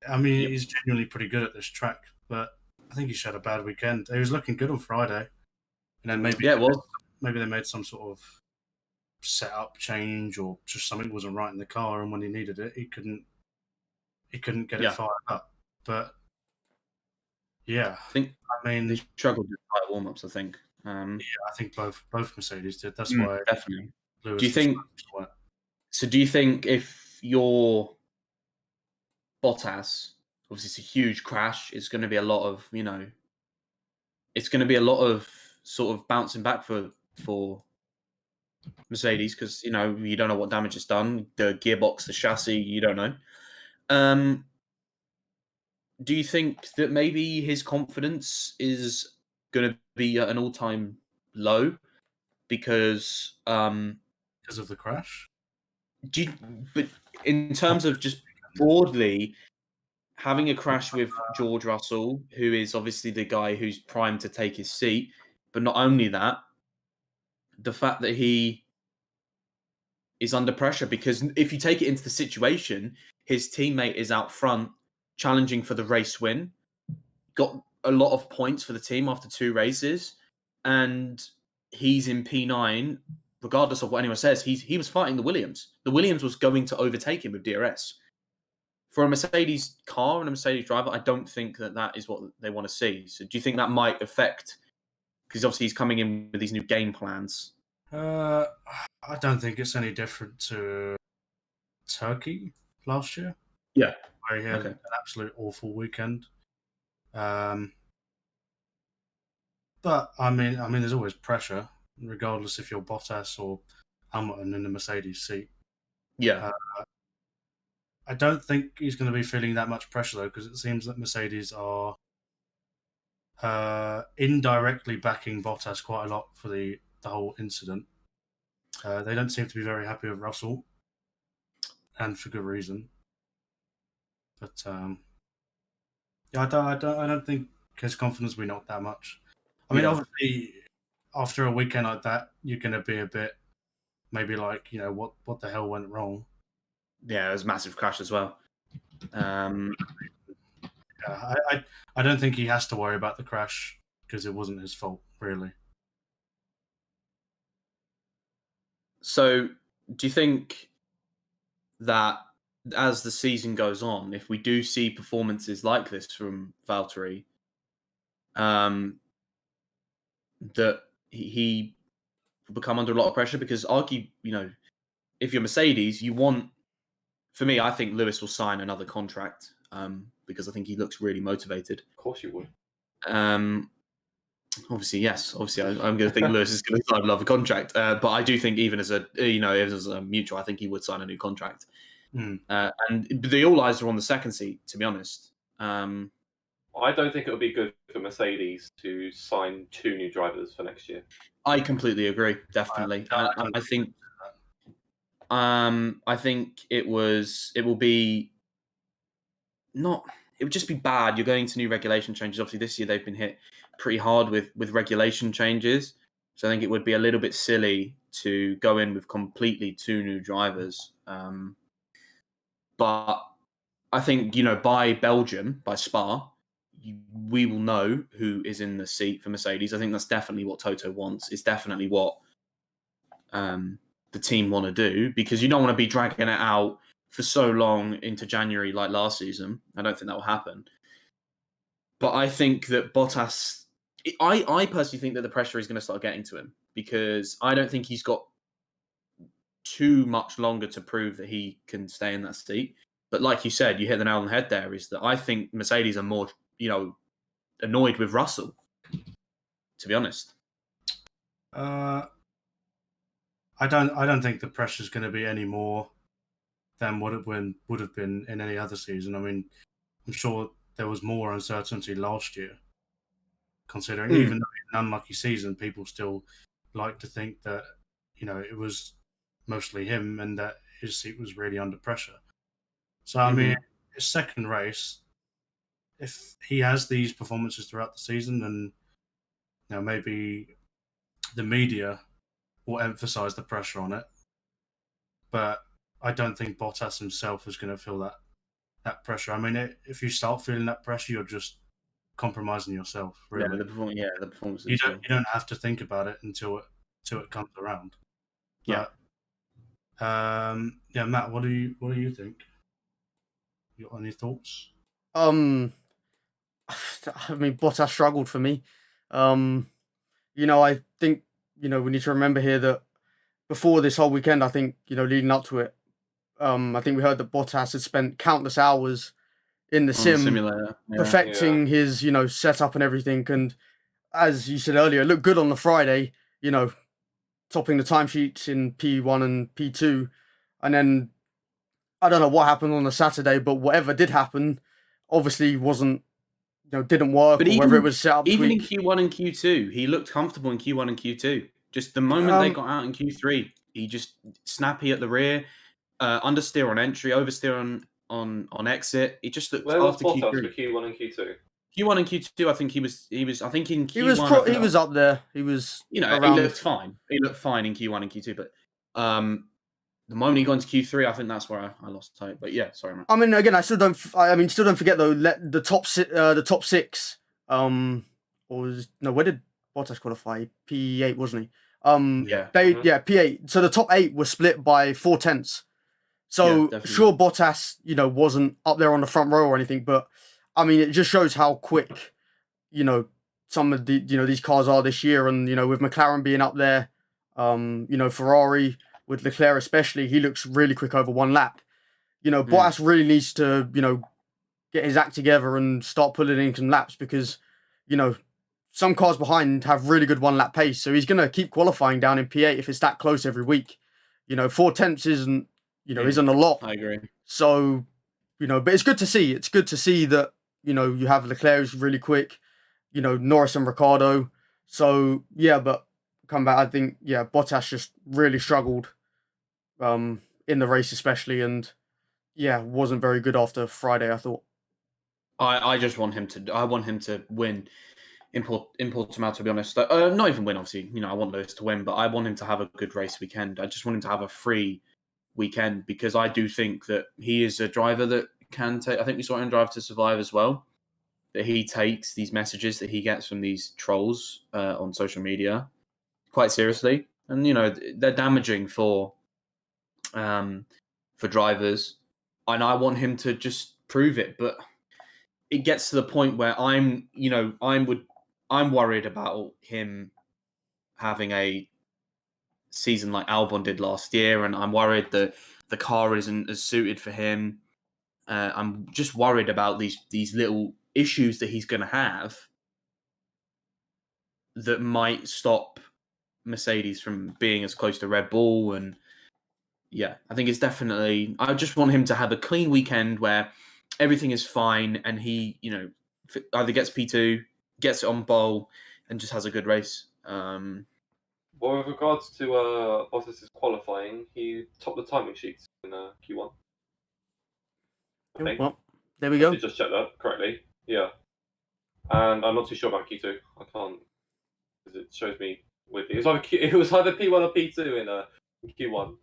I mean, he's genuinely pretty good at this track. But I think he just had a bad weekend. He was looking good on Friday. And then maybe maybe they made some sort of setup change or just something wasn't right in the car, and when he needed it, he couldn't get it fired up. But I think they struggled with high warm-ups. I think. I think both Mercedes did. That's why definitely. Lewis do you think if you're Bottas, obviously it's a huge crash, it's going to be a lot of it's going to be a lot of sort of bouncing back for Mercedes because you don't know what damage it's done, the gearbox, the chassis, you don't know. Do you think that maybe his confidence is going to be at an all-time low because of the crash? But in terms of just broadly having a crash with George Russell, who is obviously the guy who's primed to take his seat, but not only that, the fact that he is under pressure, because if you take it into the situation, his teammate is out front challenging for the race win. Got a lot of points for the team after 2 races, and he's in P9. Regardless of what anyone says, he was fighting the Williams. The Williams was going to overtake him with DRS. For a Mercedes car and a Mercedes driver, I don't think that is what they want to see. So do you think that might affect, because obviously he's coming in with these new game plans? I don't think it's any different to Turkey last year. Yeah. Where he had Okay. an absolute awful weekend. But I mean, there's always pressure, regardless if you're Bottas or Hamilton in the Mercedes seat. Yeah. I don't think he's going to be feeling that much pressure, though, because it seems that Mercedes are indirectly backing Bottas quite a lot for the whole incident. They don't seem to be very happy with Russell, and for good reason. But yeah, I don't think his confidence will be knocked that much. I mean, obviously, after a weekend like that, you're going to be a bit maybe like, what the hell went wrong? Yeah, it was a massive crash as well. Yeah, I don't think he has to worry about the crash because it wasn't his fault, really. So, do you think that as the season goes on, if we do see performances like this from Valtteri, that he will become under a lot of pressure? Because if you're Mercedes, you want, for me, I think Lewis will sign another contract because I think he looks really motivated. Of course you would. Obviously, yes. Obviously, I'm going to think Lewis is going to sign another contract. But I do think even as a mutual, I think he would sign a new contract. Mm. And the all eyes are on the second seat, to be honest. I don't think it would be good for Mercedes to sign 2 new drivers for next year. I completely agree. Definitely, I think. I think it will be not. It would just be bad. You're going to new regulation changes. Obviously, this year they've been hit pretty hard with regulation changes. So I think it would be a little bit silly to go in with completely 2 new drivers. But I think, by Belgium, by Spa, we will know who is in the seat for Mercedes. I think that's definitely what Toto wants. It's definitely what the team want to do, because you don't want to be dragging it out for so long into January like last season. I don't think that will happen. But I think that Bottas, I personally think that the pressure is going to start getting to him, because I don't think he's got too much longer to prove that he can stay in that seat. But like you said, you hit the nail on the head there, is that I think Mercedes are more, annoyed with Russell, to be honest. I don't think the pressure is going to be any more than what it would have been in any other season. I mean, I'm sure there was more uncertainty last year, considering even though it's an unlucky season, people still like to think that, it was mostly him and that his seat was really under pressure. So, I mean, his second race, if he has these performances throughout the season, then maybe the media will emphasize the pressure on it. But I don't think Bottas himself is going to feel that pressure. I mean, if you start feeling that pressure, you're just compromising yourself, really. The performance. You don't have to think about it until it comes around. Yeah. But, Matt, what do you think? You got any thoughts? I mean, Bottas struggled for me. I think, we need to remember here that before this whole weekend, I think, leading up to it, I think we heard that Bottas had spent countless hours in the simulator, perfecting his, setup and everything. And as you said earlier, it looked good on the Friday, topping the timesheets in P1 and P2. And then I don't know what happened on the Saturday, but whatever did happen, obviously wasn't, didn't work, but or whether it was set up even tweak. in Q1 and Q2, he looked comfortable in Q1 and Q2. Just the moment they got out in Q3, he just snappy at the rear, understeer on entry, oversteer on exit. He just looked Where was after Bottas Q3. for Q1 and Q2? Q1 and Q2, I think he was. I think in Q1 he was up there. He was. He around. looked fine. He looked fine in Q1 and Q2, but the moment he got into Q3, I think that's where I lost hope. But yeah, sorry, man. I mean, again, I still don't forget though. The top six. Where did Bottas qualify? P8, wasn't he? Yeah. P8. So the top 8 were split by 4/10. So definitely. sure, Bottas, wasn't up there on the front row or anything, but I mean, it just shows how quick, some of the these cars are this year, and with McLaren being up there, Ferrari with Leclerc especially, he looks really quick over one lap. Bottas really needs to, get his act together and start pulling in some laps because, some cars behind have really good one lap pace. So he's going to keep qualifying down in P8 if it's that close every week. 4/10 isn't a lot. I agree. So, but it's good to see. It's good to see that, you have Leclerc who's really quick, Norris and Ricciardo. So, yeah, but come back, I think, Bottas just really struggled in the race especially. And, wasn't very good after Friday, I thought. I just want him to. I want him to win in Portimao. To be honest, not even win. Obviously, I want Lewis to win, but I want him to have a good race weekend. I just want him to have a free weekend because I do think that he is a driver that can take. I think we saw him in Drive to Survive as well. That he takes these messages that he gets from these trolls on social media quite seriously, and they're damaging for drivers, and I want him to just prove it, but. It gets to the point where I'm worried about him having a season like Albon did last year, and I'm worried that the car isn't as suited for him. I'm just worried about these little issues that he's going to have that might stop Mercedes from being as close to Red Bull. And yeah, I think it's definitely. I just want him to have a clean weekend where everything is fine, and he, either gets P2, gets it on bowl, and just has a good race. Well, with regards to Bottas' qualifying, he topped the timing sheets in Q1. I think. Well, there we I go. did just check that correctly. Yeah. And I'm not too sure about Q2. I can't, because it shows me weirdly. It was either P1 or P2 in Q1.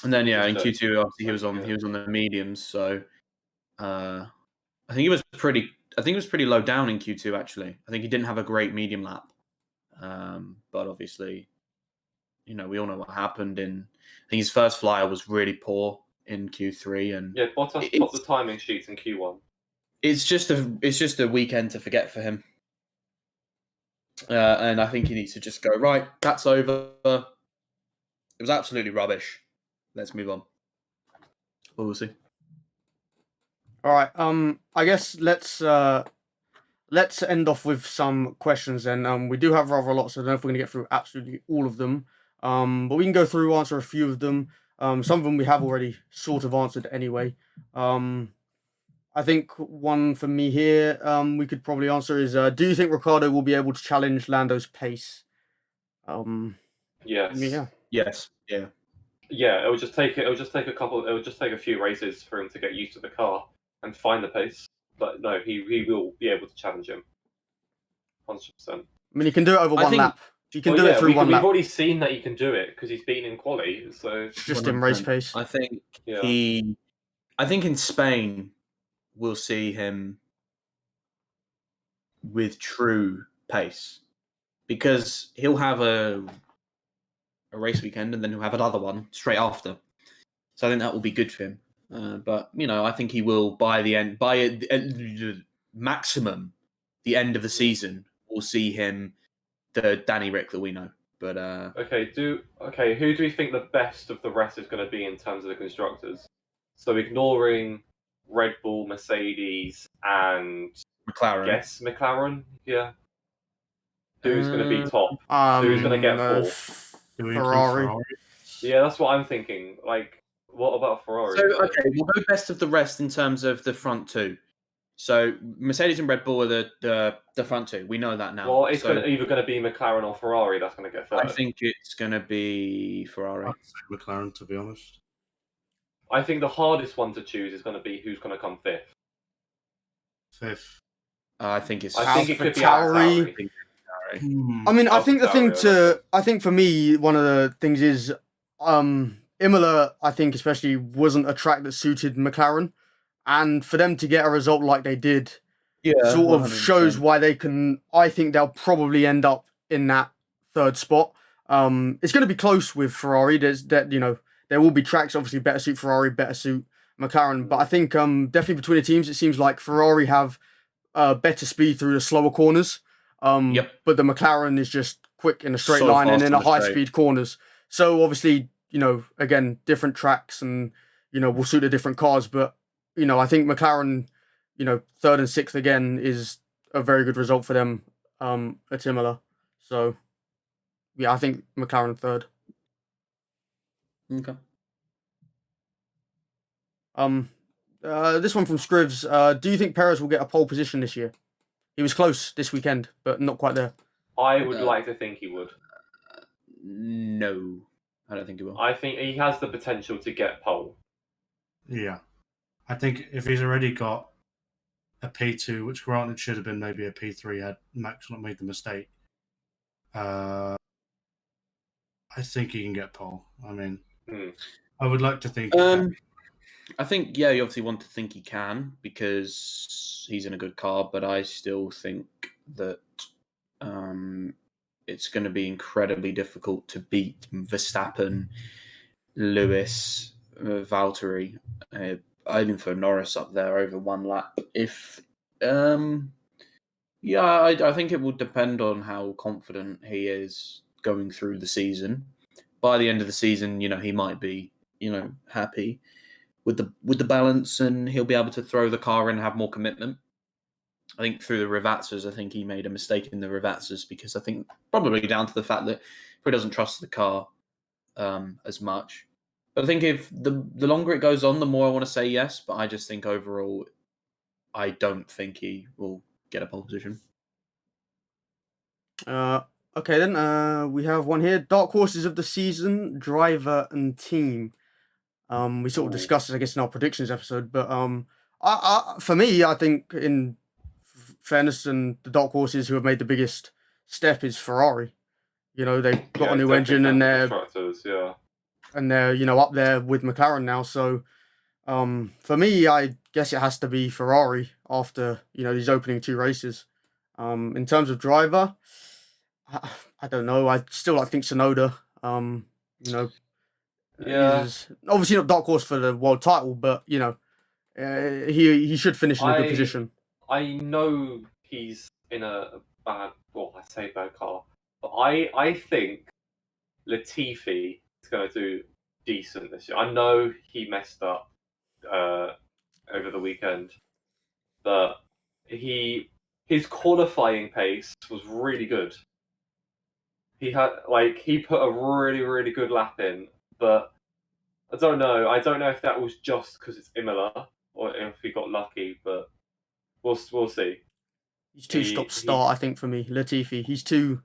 And then in Just Q2, obviously he was on the mediums, so I think he was pretty low down in Q2 actually. I think he didn't have a great medium lap, but obviously, we all know what happened. I think his first flyer was really poor in Q3, and Bottas topped the timing sheets in Q1. It's just a weekend to forget for him, and I think he needs to just go right. That's over. It was absolutely rubbish. Let's move on. We'll see. All right. I guess let's end off with some questions then. We do have rather a lot, so I don't know if we're gonna get through absolutely all of them. But we can go through, answer a few of them. Some of them we have already sort of answered anyway. I think one for me here, we could probably answer is, do you think Ricciardo will be able to challenge Lando's pace? Yes. Yeah. Yes. Yeah. Yeah, it would just take a few races for him to get used to the car and find the pace. But no, he will be able to challenge him. 100%. I mean, he can do it over one lap. He can do it through one lap. We've already seen that he can do it because he's been in quali. So just in race pace. I think I think in Spain we'll see him with true pace because he'll have a race weekend and then he'll have another one straight after. So I think that will be good for him. But I think he will by maximum the end of the season. We'll see him the Danny Rick that we know. But who do we think the best of the rest is going to be in terms of the constructors? So ignoring Red Bull, Mercedes, and McLaren. Yeah. Who's going to be top? Who's going to get fourth? Ferrari. Yeah, that's what I'm thinking. Like, what about Ferrari? So we'll go best of the rest in terms of the front two. So Mercedes and Red Bull are the front two. We know that now. Well, it's either going to be McLaren or Ferrari that's going to get third. I think it's going to be Ferrari. I'd say McLaren, to be honest. I think the hardest one to choose is going to be who's going to come fifth. Fifth. I think it could be Tauri. I mean, I think for me, one of the things is, Imola, I think especially, wasn't a track that suited McLaren, and for them to get a result like they did, sort of shows why they can. I think they'll probably end up in that third spot. It's going to be close with Ferrari. There will be tracks obviously better suit Ferrari, better suit McLaren, but I think definitely between the teams it seems like Ferrari have better speed through the slower corners. Yep. But the McLaren is just quick in a straight So line and fast in on a the high straight. speed corners. So obviously, again, different tracks and will suit the different cars. But I think McLaren, third and sixth again is a very good result for them at Imola. So yeah, I think McLaren third. Okay. This one from Scrivs. Do you think Perez will get a pole position this year? He was close this weekend, but not quite there. I would like to think he would. No, I don't think he will. I think he has the potential to get pole. Yeah. I think if he's already got a P2, which granted should have been maybe a P3 had Max not made the mistake, I think he can get pole. I mean, I would like to think he can. I think, you obviously want to think he can because he's in a good car, but I still think that it's going to be incredibly difficult to beat Verstappen, Lewis, Valtteri. I even throw Norris up there over one lap. I think it will depend on how confident he is going through the season. By the end of the season, he might be, happy with the balance, and he'll be able to throw the car in and have more commitment. I think through the Rivazzas, I think he made a mistake in the Rivazzas because I think probably down to the fact that he doesn't trust the car as much. But I think if the longer it goes on, the more I want to say yes. But I just think overall, I don't think he will get a pole position. Okay then. We have one here. Dark horses of the season, driver and team. We sort of discussed this, I guess, in our predictions episode. But for me, I think in fairness, and the dark horses who have made the biggest step is Ferrari. They've got a new engine and they're up there with McLaren now. So for me, I guess it has to be Ferrari after these opening two races. In terms of driver, I don't know. I still think Tsunoda. He's obviously not dark horse for the world title, but he should finish in a good position. I know he's in a bad, I say bad car, but I think Latifi is going to do decent this year. I know he messed up over the weekend, but his qualifying pace was really good. He put a really, really good lap in, but I don't know. I don't know if that was just because it's Imola or if he got lucky, but we'll see. He's too stop-start, I think, for me. Latifi, he's too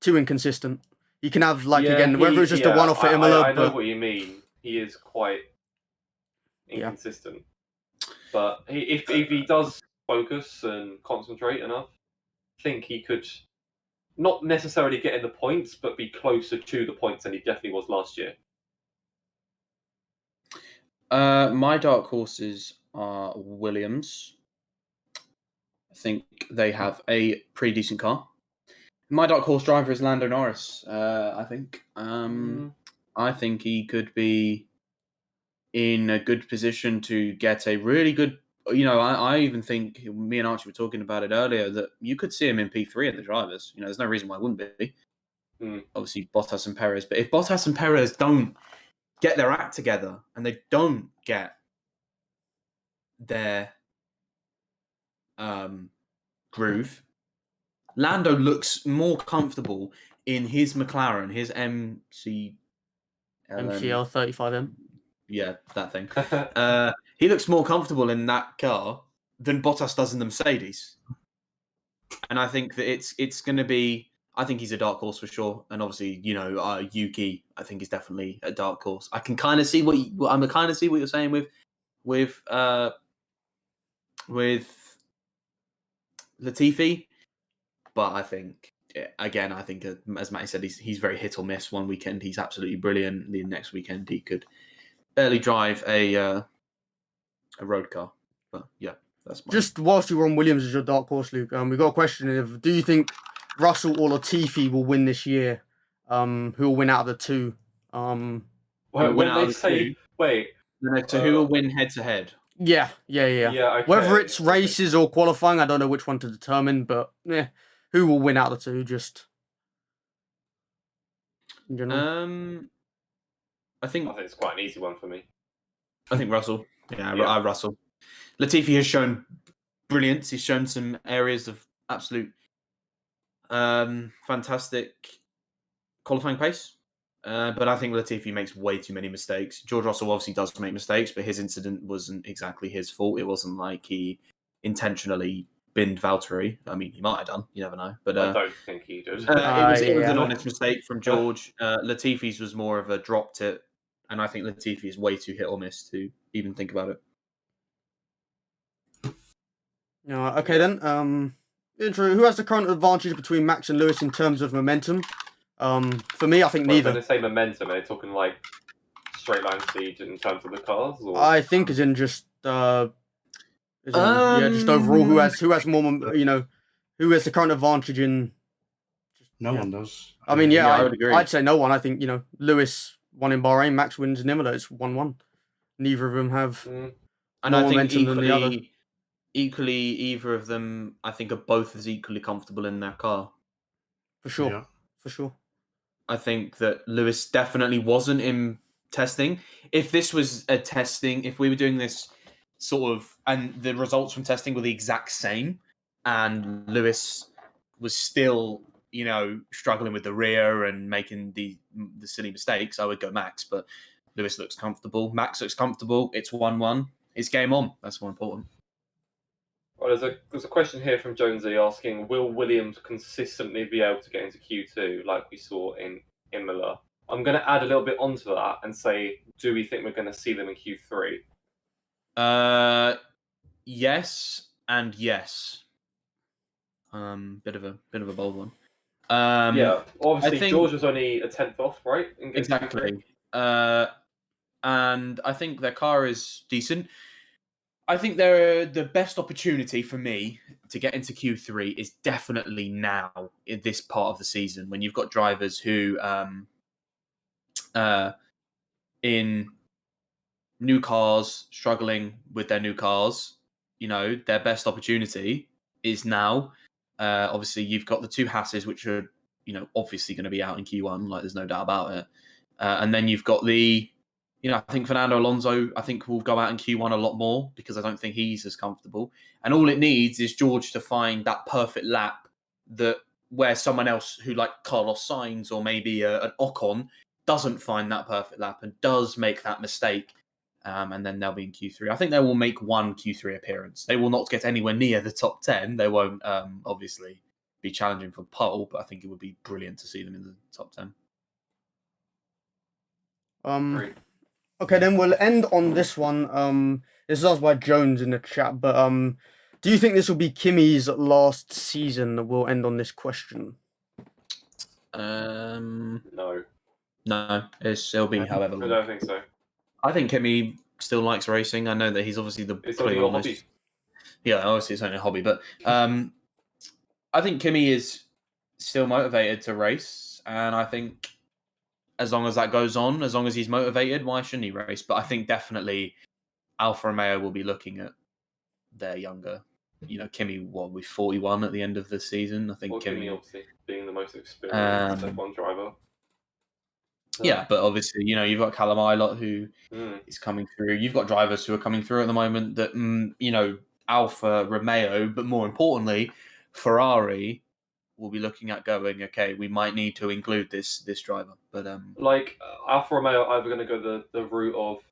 inconsistent. You can have whether it's just a one-off for Imola. I know what you mean. He is quite inconsistent, but if he does focus and concentrate enough, I think he could not necessarily get in the points, but be closer to the points than he definitely was last year. My dark horses are Williams. I think they have a pretty decent car. My dark horse driver is Lando Norris. I think. I think he could be in a good position to get a really good. I even think me and Archie were talking about it earlier that you could see him in P3 in the drivers. There's no reason why it wouldn't be. Obviously, Bottas and Perez. But if Bottas and Perez don't get their act together and they don't get their groove, Lando looks more comfortable in his McLaren, his MCL 35M. Yeah, that thing. He looks more comfortable in that car than Bottas does in the Mercedes. And I think that it's going to be. I think he's a dark horse for sure. And obviously, Yuki, I think is definitely a dark horse. I can kind of see what you're saying with Latifi, but I think again, I think as Matty said, he's very hit or miss. One weekend he's absolutely brilliant. The next weekend he could barely drive a road car. But yeah, that's my... Just whilst you were on Williams as your dark horse, Luke, we got a question of: do you think Russell or Latifi will win this year? Who will win out of the two? Who Well, will win when out they of the say, two? wait, So who will win head to head? Yeah. yeah, okay. Whether it's races or qualifying, I don't know which one to determine, but yeah, who will win out of the two? Just in general. I I think think it's quite an easy one for me. Russell. Yeah, Yeah. Russell. Latifi has shown brilliance. He's shown some areas of absolute fantastic qualifying pace. But I think Latifi makes way too many mistakes. George Russell obviously does make mistakes, but his incident wasn't exactly his fault. It wasn't like he intentionally binned Valtteri. I mean, he might have done. You never know. But I don't think he did. it was an Yeah. honest mistake from George. Latifi's was more of a dropped it, and I think Latifi is way too hit or miss to even think about it. Okay then. Intro. Who has the current advantage between Max and Lewis in terms of momentum? For me, I think Well, neither. when they say momentum, are they talking like straight line speed in terms of the cars? Or? I think as in just just overall who has more who has the current advantage in. No Yeah. one does. I mean, I would agree. I'd say no one. I think Lewis won in Bahrain, Max wins in Imola. It's 1-1. Neither of them have And more I think momentum than the other. equally, either of them, I think, are both as equally comfortable in their car. For sure. Yeah. For sure. I think that Lewis definitely wasn't in testing. If this was a testing, if we were doing this sort of, and the results from testing were the exact same, and Lewis was still, struggling with the rear and making the silly mistakes, I would go Max. But Lewis looks comfortable. Max looks comfortable. It's 1-1. It's game on. That's more important. Well, there's a question here from Jonesy asking, will Williams consistently be able to get into Q2 like we saw in Imola? I'm going to add a little bit onto that and say, do we think we're going to see them in Q3? Yes and yes. Bit of a bold one. Yeah, obviously I think, George was only a 10th off, right? In getting to exactly. Q3. And I think their car is decent. I think they're the best opportunity for me to get into Q3 is definitely now in this part of the season when you've got drivers who, in new cars, struggling with their new cars. Their best opportunity is now. Obviously, you've got the two Hasses, which are, obviously going to be out in Q1. Like, there's no doubt about it. And then you've got I think Fernando Alonso, I think, will go out in Q1 a lot more because I don't think he's as comfortable. And all it needs is George to find that perfect lap where someone else who, like Carlos Sainz or maybe an Ocon, doesn't find that perfect lap and does make that mistake. And then they'll be in Q3. I think they will make one Q3 appearance. They will not get anywhere near the top 10. They won't, obviously, be challenging for pole, but I think it would be brilliant to see them in the top 10. Great. Okay, then we'll end on this one. This is asked by Jones in the chat, but do you think this will be Kimi's last season? We'll end on this question. No. It'll be however I long. don't think so. I think Kimi still likes racing. I know that he's obviously the It's only a hobby. Yeah, obviously it's only a hobby, but I think Kimi is still motivated to race, and I think as long as that goes on, as long as he's motivated, why shouldn't he race? But I think definitely Alfa Romeo will be looking at their younger. Kimi will be 41 at the end of the season. I think Well, Kimi, obviously, being the most experienced F1 driver. Yeah, but obviously, you've got Callum Ilott who Mm. is coming through. You've got drivers who are coming through at the moment that, Alfa Romeo, but more importantly, Ferrari will be looking at going, okay, we might need to include this driver. But Like, Alfa Romeo are either going to go the route of,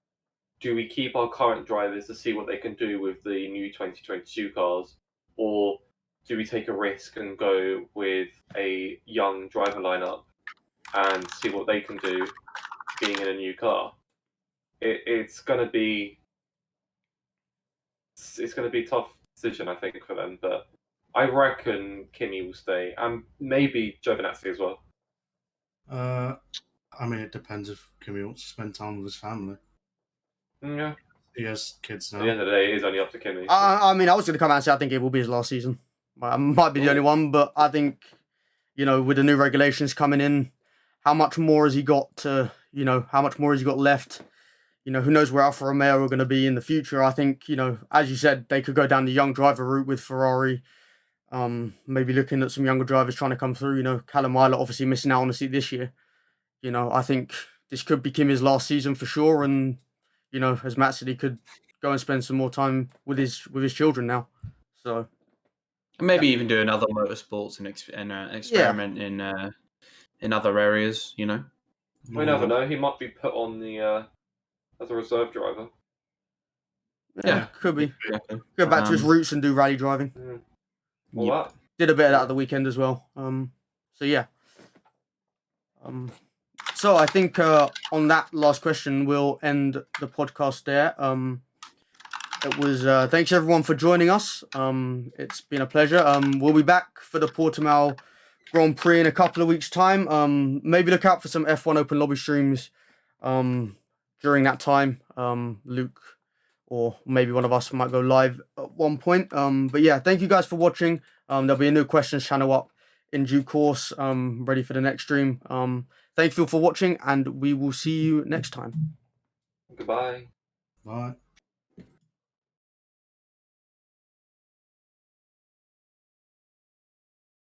do we keep our current drivers to see what they can do with the new 2022 cars, or do we take a risk and go with a young driver lineup and see what they can do being in a new car? It's going to be a tough decision, I think, for them. But I reckon Kimi will stay, and maybe Giovinazzi as well. I mean, it depends if Kimi wants to spend time with his family. Yeah. He has kids At the now. end of the day, it is only up to Kimi. I mean, I was going to come out and say I think it will be his last season. I might be the only one, but I think, with the new regulations coming in, how much more has he got to, how much more has he got left? Who knows where Alfa Romeo are going to be in the future? I think, as you said, they could go down the young driver route with Ferrari. Maybe looking at some younger drivers trying to come through. Callum Ilott obviously missing out on the seat this year. I think this could be Kimi's last season for sure, and as Matt said, he could go and spend some more time with his children now. So Maybe even do another motorsports and experiment in other areas. We never know. He might be put on the as a reserve driver. Yeah, could be. Exactly. Go back to his roots and do rally driving. All Yep. that. Did a bit of that at the weekend as well. So yeah. So I think on that last question, we'll end the podcast there. It was thanks everyone for joining us. It's been a pleasure. We'll be back for the Portimao Grand Prix in a couple of weeks' time. Maybe look out for some F1 Open Lobby streams during that time. Luke or maybe one of us might go live at one point. But yeah, thank you guys for watching. There'll be a new questions channel up in due course, ready for the next stream. Thank you for watching, and we will see you next time. Goodbye. Bye.